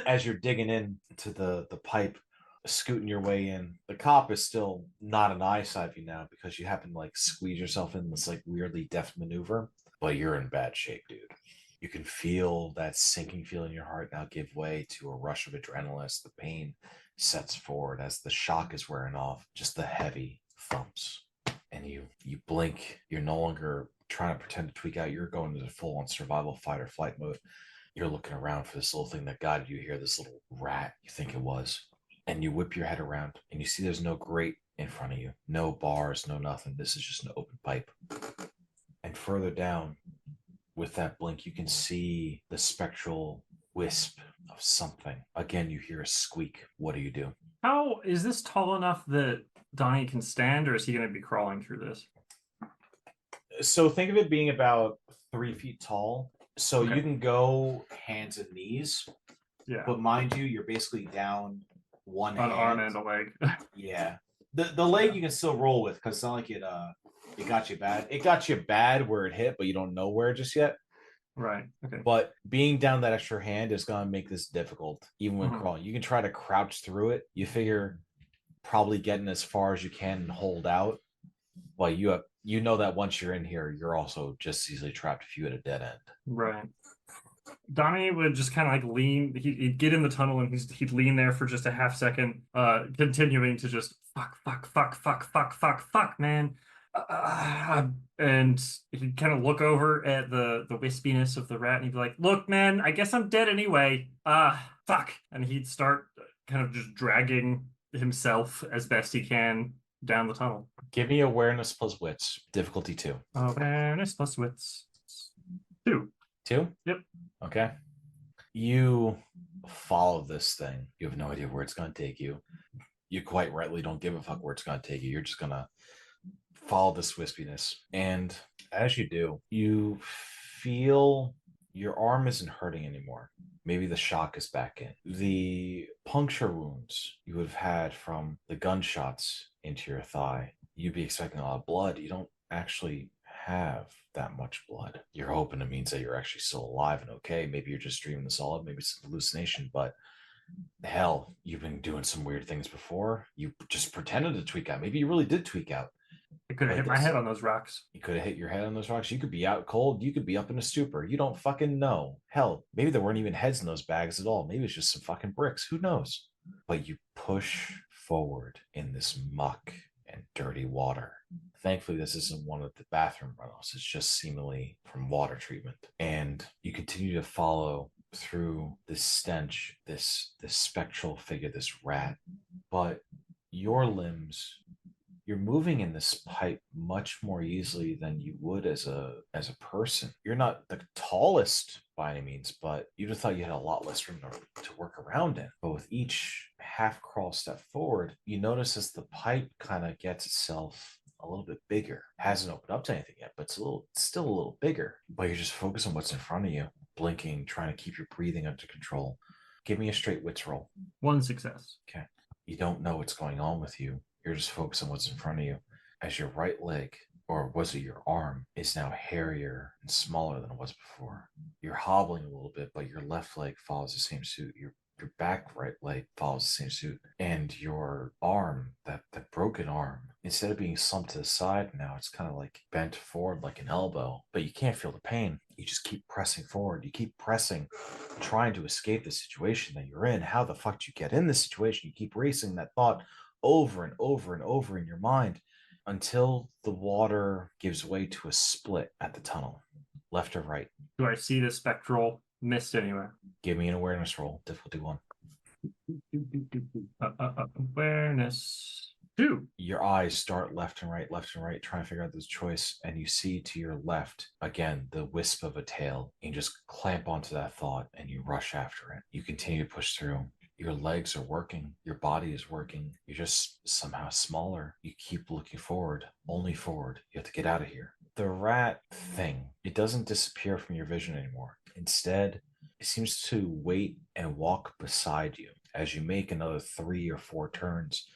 as you're digging in to the pipe, scooting your way in. The cop is still not an eyesight of you now, because you happen to like squeeze yourself in this like weirdly deft maneuver, but you're in bad shape, dude. You can feel that sinking feeling in your heart now give way to a rush of adrenaline as the pain sets forward, as the shock is wearing off, just the heavy thumps. And you blink. You're no longer trying to pretend to tweak out. You're going into full-on survival fight or flight mode. You're looking around for this little thing that guided you here, this little rat, you think it was. And you whip your head around, and you see there's no grate in front of you. No bars, no nothing. This is just an open pipe. And further down, with that blink, you can see the spectral wisp of something. Again, you hear a squeak. What do you do? How is this tall enough that Donnie can stand, or is he going to be crawling through this? So think of it being about 3 feet tall. So Okay. you can go hands and knees, Yeah, but mind you, you're basically down one an hand. arm and a leg. Yeah. The leg you can still roll with, because it's not like it got you bad. It got you bad where it hit, but you don't know where just yet. Right. Okay. But being down that extra hand is going to make this difficult, even when crawling. You can try to crouch through it. You figure probably getting as far as you can and hold out. But you know that once you're in here, you're also just easily trapped if you hit a dead end. Right. Donnie would just kind of like lean. He'd get in the tunnel and he'd lean there for just a half second, continuing to just fuck, man. And he'd kind of look over at the wispiness of the rat, and he'd be like, "Look, man, I guess I'm dead anyway. Fuck." And he'd start kind of just dragging himself as best he can down the tunnel. Give me awareness plus wits. Difficulty 2. Awareness plus wits. 2. 2? Yep. Okay. You follow this thing. You have no idea where it's going to take you. You quite rightly don't give a fuck where it's going to take you. You're just going to follow this wispiness. And as you do, you feel your arm isn't hurting anymore. Maybe the shock is back in. The puncture wounds you would have had from the gunshots into your thigh, you'd be expecting a lot of blood. You don't actually have that much blood. You're hoping it means that you're actually still alive and okay. Maybe you're just dreaming this all up. Maybe it's a hallucination, but hell, you've been doing some weird things before. You just pretended to tweak out. Maybe you really did tweak out. I could have hit my head on those rocks. You could have hit your head on those rocks. You could be out cold. You could be up in a stupor. You don't fucking know. Hell, maybe there weren't even heads in those bags at all. Maybe it's just some fucking bricks. Who knows? But you push forward in this muck and dirty water. Thankfully, this isn't one of the bathroom runoffs. It's just seemingly from water treatment. And you continue to follow through this stench, this spectral figure, this rat. But your limbs, you're moving in this pipe much more easily than you would as a person. You're not the tallest by any means, but you'd have thought you had a lot less room to work around in. But with each half crawl step forward, you notice as the pipe kind of gets itself a little bit bigger. Hasn't opened up to anything yet, but it's still a little bigger. But you're just focused on what's in front of you, blinking, trying to keep your breathing under control. Give me a straight wits roll. 1 success. Okay. You don't know what's going on with you. You're just focused on what's in front of you. As your right leg, or was it your arm, is now hairier and smaller than it was before. You're hobbling a little bit, but your left leg follows the same suit. Your back right leg follows the same suit. And your arm, that broken arm, instead of being slumped to the side now, it's kind of like bent forward like an elbow, but you can't feel the pain. You just keep pressing forward. You keep pressing, trying to escape the situation that you're in. How the fuck did you get in this situation? You keep racing that thought over and over and over in your mind until the water gives way to a split at the tunnel, left or right. Do I see the spectral mist anywhere? Give me an awareness roll, difficulty 1. Awareness 2. Your eyes start left and right, trying to figure out this choice, and you see to your left, again, the wisp of a tail, and you just clamp onto that thought, and you rush after it. You continue to push through. Your legs are working. Your body is working. You're just somehow smaller. You keep looking forward, only forward. You have to get out of here. The rat thing, it doesn't disappear from your vision anymore. Instead, it seems to wait and walk beside you as you make another 3 or 4 turns,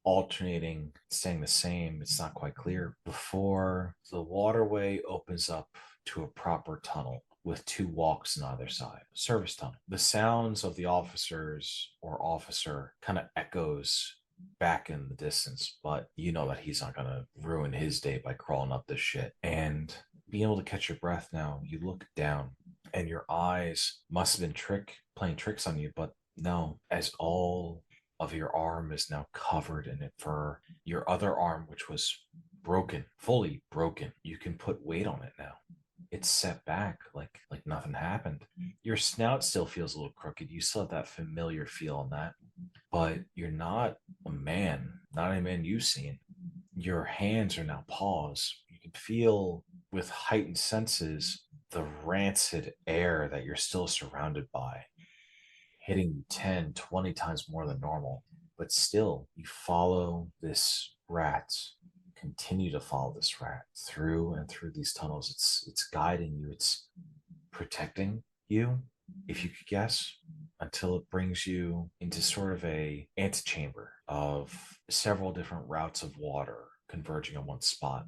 alternating, staying the same. It's not quite clear before the waterway opens up to a proper tunnel with 2 walks on either side. Service tunnel. The sounds of the officers or officer kind of echoes back in the distance, but you know that he's not going to ruin his day by crawling up this shit. And being able to catch your breath now, you look down and your eyes must have been playing tricks on you, but no, as all of your arm is now covered in it fur, your other arm, which was broken, fully broken, you can put weight on it now. It's set back like nothing happened. Your snout still feels a little crooked. You still have that familiar feel on that, but you're not a man, not a man you've seen. Your hands are now paws. You can feel with heightened senses the rancid air that you're still surrounded by, hitting you 10, 20 times more than normal. But still, you follow this rat, continue to follow this rat through and through these tunnels. It's guiding you. It's protecting you, if you could guess, until it brings you into sort of a antechamber of several different routes of water converging on one spot,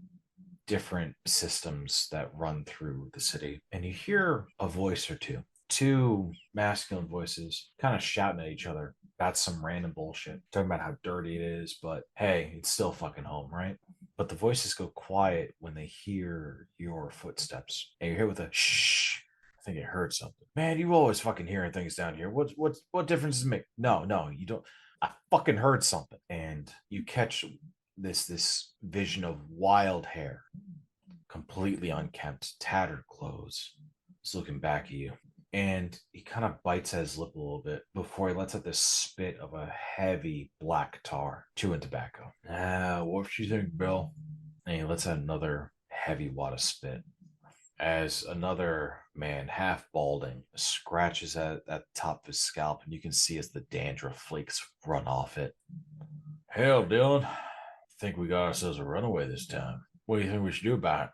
different systems that run through the city. And you hear a voice or two masculine voices kind of shouting at each other about some random bullshit, talking about how dirty it is, but hey, it's still fucking home, right? But the voices go quiet when they hear your footsteps, and you're here with a shh. I think I heard something. Man, you always fucking hearing things down here. What difference does it make? No, you don't. I fucking heard something. And you catch this vision of wild hair, completely unkempt, tattered clothes. He's looking back at you. And he kind of bites at his lip a little bit before he lets out this spit of a heavy black tar, chewing tobacco. What do you think, Bill? And he lets out another heavy wad of spit. As another man, half balding, scratches at the top of his scalp, and you can see as the dandruff flakes run off it. Hell, Dylan, I think we got ourselves a runaway this time. What do you think we should do about it?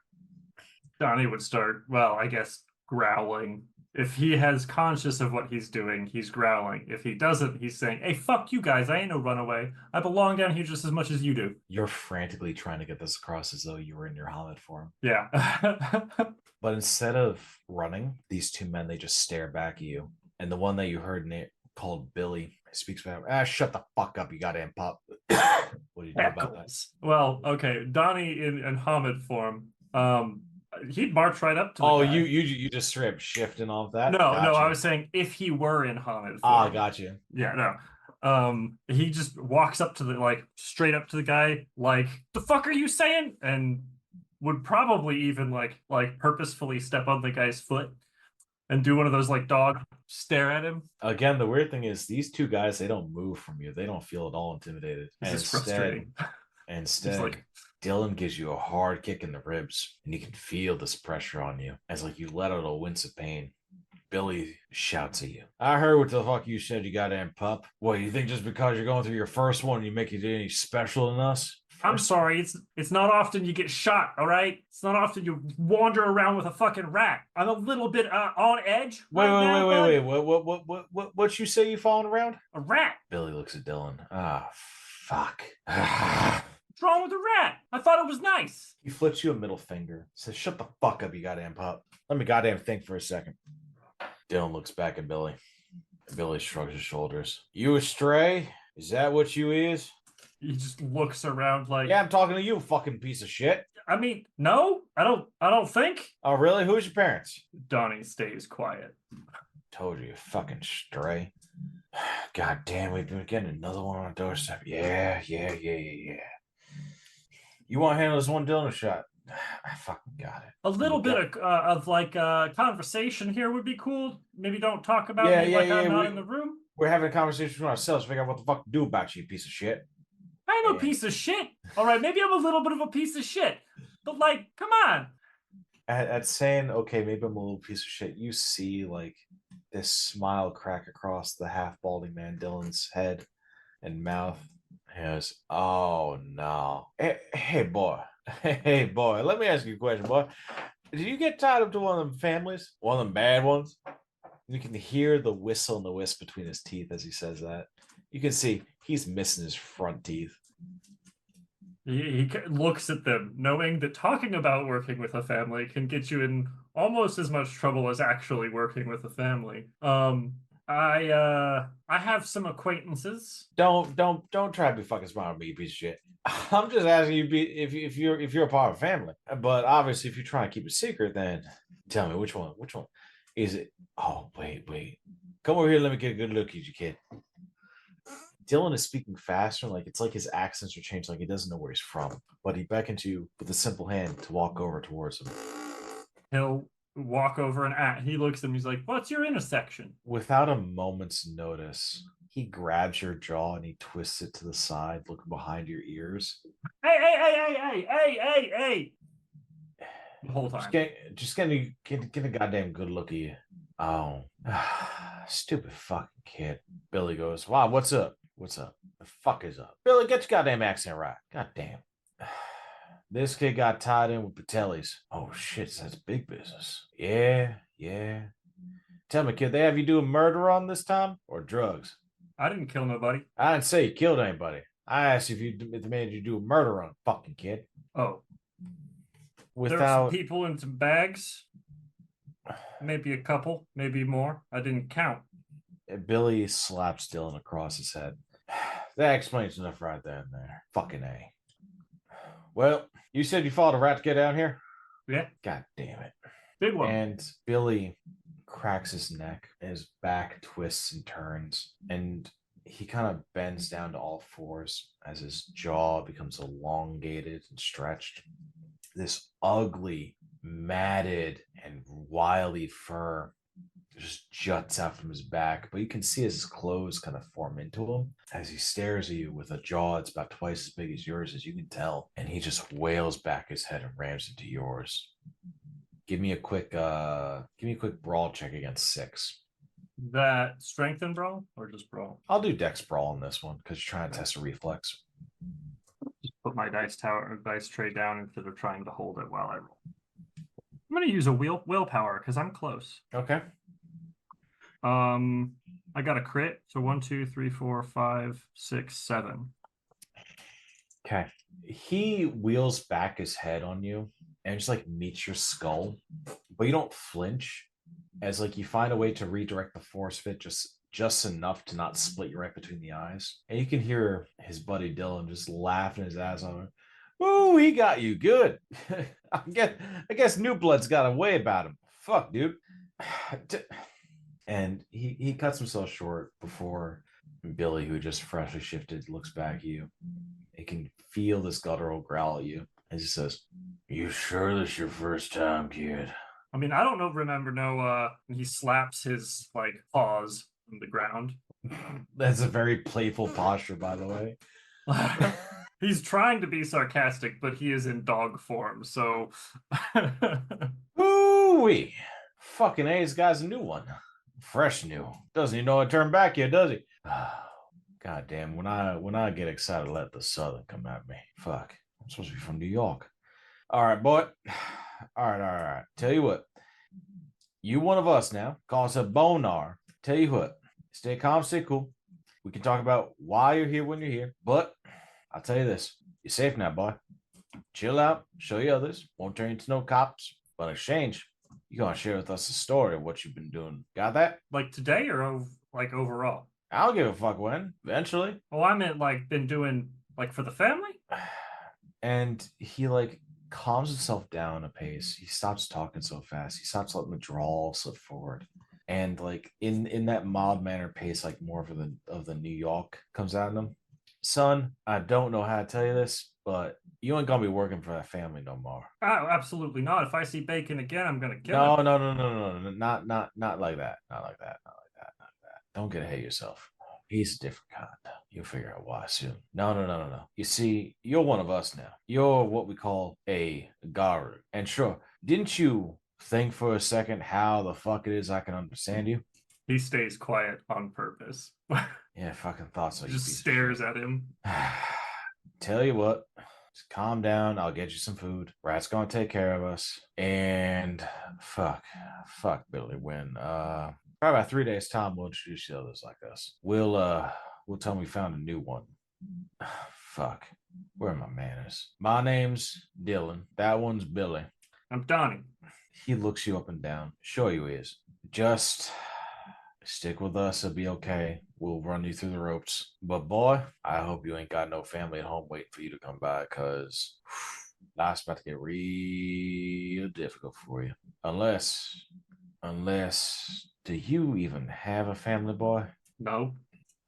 Donnie would start, well, I guess, growling. If he has conscious of what he's doing, he's growling. If he doesn't, he's saying, hey, fuck you guys. I ain't no runaway. I belong down here just as much as you do. You're frantically trying to get this across as though you were in your Hamid form. Yeah. But instead of running, these two men, they just stare back at you. And the one that you heard called Billy speaks back. Shut the fuck up, you goddamn pup. What do you do about that? Well, okay. Donnie in Hamid form, he'd march right up to the guy. You just straight up shifting off that? No, Gotcha. I was saying if he were in Hamid form. Ah, gotcha. Yeah, no. He just walks up to the straight up to the guy, like, the fuck are you saying? And would probably even like purposefully step on the guy's foot and do one of those dog stare at him. Again, the weird thing is these two guys, they don't move from you. They don't feel at all intimidated. This is frustrating. Instead, Dylan gives you a hard kick in the ribs, and you can feel this pressure on you as you let out a wince of pain. Billy shouts at you. I heard what the fuck you said, you goddamn pup. What, you think just because you're going through your first one, you make it any special than us? I'm sorry, it's not often you get shot, all right? It's not often you wander around with a fucking rat. I'm a little bit on edge. Wait. What you say you falling around? A rat. Billy looks at Dylan. Ah, fuck. What's wrong with the rat? I thought it was nice. He flips you a middle finger. Says, shut the fuck up, you goddamn pup. Let me goddamn think for a second. Dylan looks back at Billy. Billy shrugs his shoulders. You a stray? Is that what you is? He just looks around like, yeah, I'm talking to you, fucking piece of shit. I mean, no, I don't think. Oh, really? Who's your parents? Donnie stays quiet. Told you, fucking stray. God damn, we've been getting another one on our doorstep. Yeah. You want to handle this one Dylan shot? I fucking got it. A little bit of conversation here would be cool. Maybe don't talk about me I'm not in the room. We're having a conversation with ourselves to figure out what the fuck to do about you, piece of shit. I ain't no piece of shit. All right, maybe I'm a little bit of a piece of shit. But come on. At saying, okay, maybe I'm a little piece of shit, you see this smile crack across the half balding man Dylan's head and mouth. He goes, oh no. Hey boy, let me ask you a question, boy. Did you get tied up to one of them families? One of them bad ones? You can hear the whistle and the wisp between his teeth as he says that. You can see he's missing his front teeth. He looks at them, knowing that talking about working with a family can get you in almost as much trouble as actually working with a family. I have some acquaintances. Don't try to be fucking smart with me, you piece of shit. I'm just asking you if you're a part of a family. But obviously, if you're trying to keep it secret, then tell me which one is it? Oh wait, come over here. Let me get a good look at you, kid. Dylan is speaking faster, it's like his accents are changed, he doesn't know where he's from. But he beckons you with a simple hand to walk over towards him. He'll walk over and he looks at him. He's like, "What's your intersection?" Without a moment's notice, he grabs your jaw and he twists it to the side, looking behind your ears. Hey! The whole time. Just get a goddamn good look at you. Oh, stupid fucking kid. Billy goes, wow, what's up? The fuck is up? Billy, get your goddamn accent right. God damn. This kid got tied in with Patelis. Oh shit, that's big business. Yeah. Tell me, kid, they have you doing murder on this time or drugs? I didn't kill nobody. I didn't say you killed anybody. I asked if they made you do a murder on fucking kid. Oh. Without there were some people in some bags. Maybe a couple, maybe more. I didn't count. Billy slaps Dylan across his head. That explains enough right there and there. Fucking A. Well, you said you fought a rat to get down here? Yeah. God damn it. Big one. And Billy cracks his neck, and his back twists and turns, and he kind of bends down to all fours as his jaw becomes elongated and stretched. This ugly, matted, and wily fur just juts out from his back, but you can see his clothes kind of form into him as he stares at you with a jaw that's about twice as big as yours, as you can tell, and he just whales back his head and rams into yours. Give me a quick brawl check against 6. That strength and brawl or just brawl? I'll do Dex brawl on this one because you're trying to test a reflex. Just put my dice tray down instead of trying to hold it while I roll. I'm gonna use a willpower because I'm close. Okay. I got a crit, so 1, 2, 3, 4, 5, 6, 7. Okay. He wheels back his head on you and just like meets your skull, but you don't flinch, as like you find a way to redirect the force fit just enough to not split you right between the eyes. And you can hear his buddy Dylan just laughing his ass off. Ooh, he got you good. I guess New Blood's got a way about him. Fuck, dude. And he cuts himself short before Billy, who just freshly shifted, looks back at you. He can feel this guttural growl at you. And he says, "You sure this your first time, kid?" I mean, I don't remember he slaps his like paws on the ground. That's a very playful posture, by the way. He's trying to be sarcastic, but he is in dog form, so Ooh-wee. Fucking A, this guy's a new one. Fresh new. Doesn't even know how to turn back yet, does he? God damn, when I get excited, let the Southern come at me. Fuck. I'm supposed to be from New York. All right, boy. All right. Tell you what. You one of us now. Call us a bonar. Tell you what. Stay calm, stay cool. We can talk about why you're here when you're here. But I'll tell you this. You're safe now, boy. Chill out. Show you others. Won't turn you into no cops. But in exchange, you're going to share with us a story of what you've been doing. Got that? like today or like overall. I don't give a fuck when. Eventually. Oh, I meant like been doing like for the family. And he like calms himself down a pace. He stops talking so fast. He stops letting the drawl slip forward. And like in that mild manner pace, like more of the New York comes out in him. Son, I don't know how to tell you this, but you ain't gonna be working for that family no more. Oh, absolutely not. If I see Bacon again, I'm gonna kill No, him. no, not like that. Not like that. Don't get ahead of yourself. He's a different kind. You'll figure out why soon. No. You see, you're one of us now. You're what we call a Garu. And sure, didn't you think for a second how the fuck it is I can understand you? He stays quiet on purpose. Yeah, fucking thought so. Just stares at him. Tell you what, just calm down. I'll get you some food. Rat's gonna take care of us. And fuck, Billy. When probably about 3 days time, we'll introduce you to others like us. We'll tell them we found a new one. Fuck, where are my manners? My name's Dylan. That one's Billy. I'm Donnie. He looks you up and down. Sure you is. Just stick with us. It'll be okay. We'll run you through the ropes. But boy, I hope you ain't got no family at home waiting for you to come by, because life's about to get real difficult for you. Unless, do you even have a family, boy? No.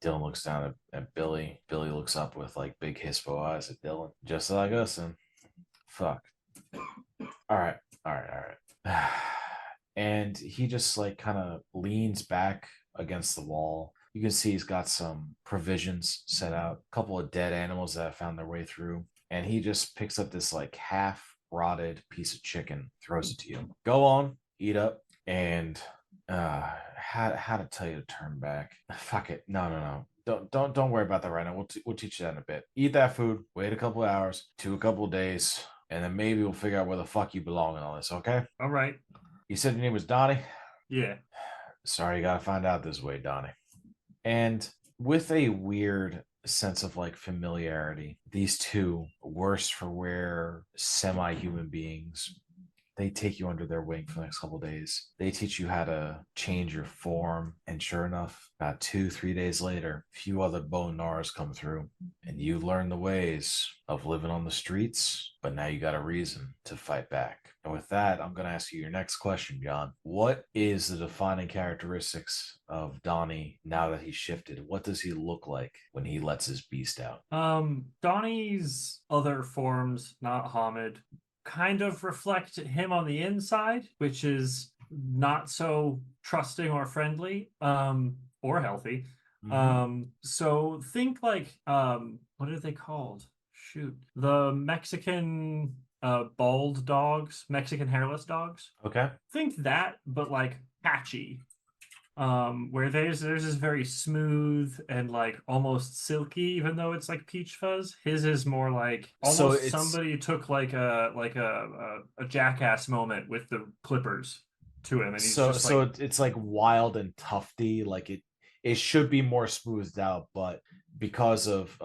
Dylan looks down at Billy. Billy looks up with like big hispo eyes at Dylan. Just like us, and fuck. All right. And he just like kind of leans back against the wall. You can see he's got some provisions set out, a couple of dead animals that have found their way through. And he just picks up this like half rotted piece of chicken, throws it to you. Go on, eat up. And how to tell you to turn back. Fuck it. No. Don't worry about that right now. We'll teach you that in a bit. Eat that food, wait a couple of hours to a couple of days, and then maybe we'll figure out where the fuck you belong in all this, okay? All right. You said your name was Donnie? Yeah. Sorry, you gotta find out this way, Donnie. And with a weird sense of like familiarity, these two, worse for wear, semi-human beings, They take you under their wing for the next couple of days. They teach you how to change your form. And sure enough, about 2-3 days later, a few other bone gnars come through. And you learn the ways of living on the streets, but now you got a reason to fight back. And with that, I'm going to ask you your next question, John. What is the defining characteristics of Donnie now that he's shifted? What does he look like when he lets his beast out? Donnie's other forms, not Hamid, kind of reflect him on the inside, which is not so trusting or friendly, or healthy. So think like, what are they called? Shoot, the Mexican bald dogs, Mexican hairless dogs. Okay. Think that, but like patchy. Where theirs is very smooth and like almost silky, even though it's like peach fuzz. His is more like almost somebody took like a jackass moment with the clippers to him, and he's just like, it's like wild and tufty. Like it should be more smoothed out, but because of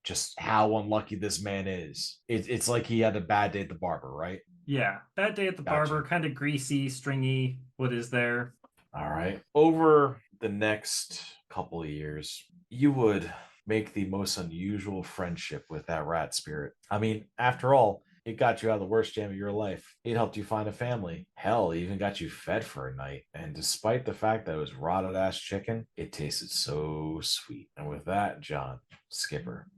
just how unlucky this man is, it's like he had a bad day at the barber, right? Yeah, bad day at the barber, kind of greasy, stringy. What is there? All right. Over the next couple of years, you would make the most unusual friendship with that rat spirit. I mean, after all, it got you out of the worst jam of your life. It helped you find a family. Hell, it even got you fed for a night. And despite the fact that it was rotted ass chicken, it tasted so sweet. And with that, John, Skipper,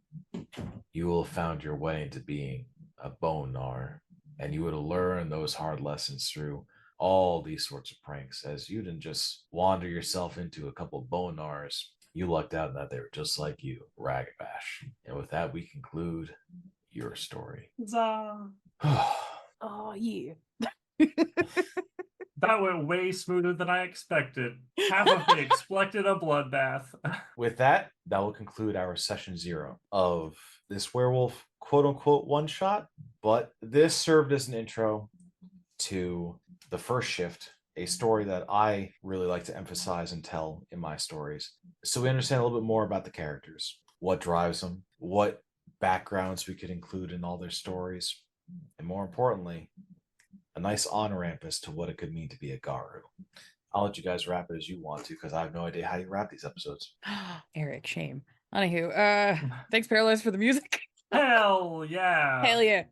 you will have found your way into being a bone gnar, and you would have learned those hard lessons through all these sorts of pranks, as you didn't just wander yourself into a couple of bone gnars. You lucked out in that they were just like you, Ragabash. And with that, we conclude your story. Oh, yeah. That went way smoother than I expected. Half of me expected a bloodbath. With that, that will conclude our session 0 of this werewolf quote-unquote one-shot. But this served as an intro to the first shift, a story that I really like to emphasize and tell in my stories, so we understand a little bit more about the characters, what drives them, what backgrounds we could include in all their stories, and more importantly, a nice on-ramp as to what it could mean to be a Garu. I'll let you guys wrap it as you want to, because I have no idea how you wrap these episodes. Erik, shame. Anywho, thanks Paralyze for the music. Hell yeah. Hell yeah.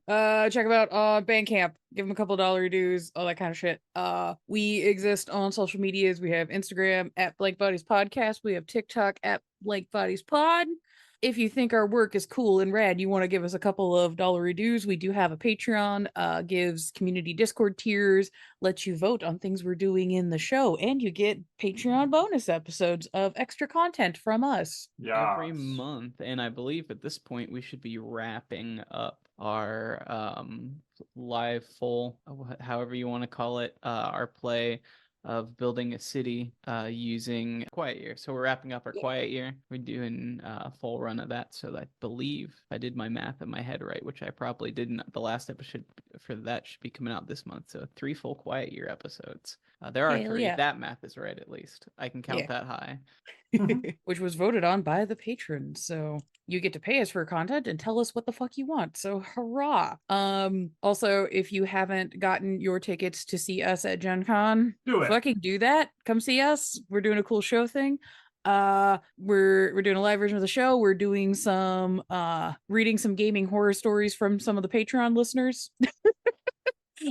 Check them out on Bandcamp. Give them a couple dollar dues, all that kind of shit. We exist on social medias. We have Instagram at Blank Bodies Podcast. We have TikTok at Blank Bodies Pod. If you think our work is cool and rad, you want to give us a couple of dollar dues, we do have a Patreon, gives community Discord tiers, lets you vote on things we're doing in the show, and you get Patreon bonus episodes of extra content from us. Yeah. Every month. And I believe at this point we should be wrapping up our live full, however you want to call it, our play of building a city using Quiet Year. So we're wrapping up our Quiet Year. We're doing a full run of that. So I believe I did my math in my head right, which I probably didn't. The last episode for that should be coming out this month. So 3 full Quiet Year episodes. There are 3. Yeah. That math is right, at least. I can count that high. Which was voted on by the patrons. So you get to pay us for content and tell us what the fuck you want. So hurrah. Also, if you haven't gotten your tickets to see us at Gen Con, do it. Fucking do that. Come see us. We're doing a cool show thing. We're doing a live version of the show. We're doing some reading some gaming horror stories from some of the Patreon listeners.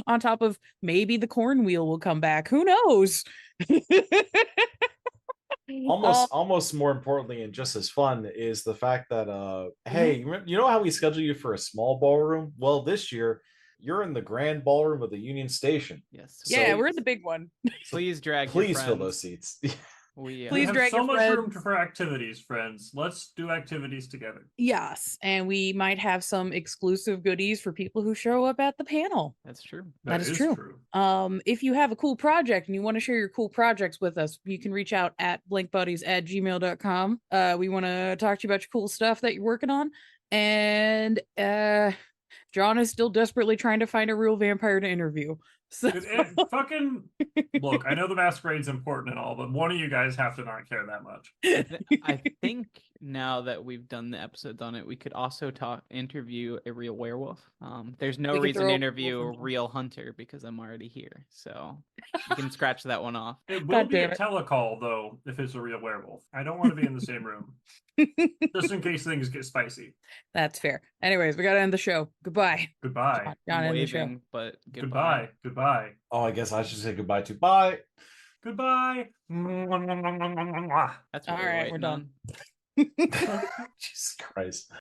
On top of maybe the corn wheel will come back. Who knows? Almost more importantly and just as fun is the fact that hey, you know how we schedule you for a small ballroom? Well, this year you're in the grand ballroom of the Union Station. Yes. Yeah, we're in the big one. Please drag please your fill friends. those seats. We Please have drag so your much room friends. for activities, friends. Let's do activities together. Yes, and we might have some exclusive goodies for people who show up at the panel. That's true. That is true. If you have a cool project and you want to share your cool projects with us, you can reach out at blankbuddies@gmail.com. We want to talk to you about your cool stuff that you're working on. And John is still desperately trying to find a real vampire to interview. So Fucking look, I know the masquerade's important and all, but one of you guys have to not care that much. I think now that we've done the episodes on it, we could also interview a real werewolf. There's no We could reason throw to a interview a werewolf in. real hunter because I'm already here. So we can scratch that one off. It will God be damn a it. telecall though if it's a real werewolf. I don't want to be in the same room just in case things get spicy. That's fair. Anyways, we gotta end the show. Goodbye. Goodbye. John, I'm end the show. waving, but goodbye. Goodbye. Goodbye. Oh, I guess I should say goodbye to. Bye. Goodbye. That's what All we're right, waiting we're done. on. Jesus Christ.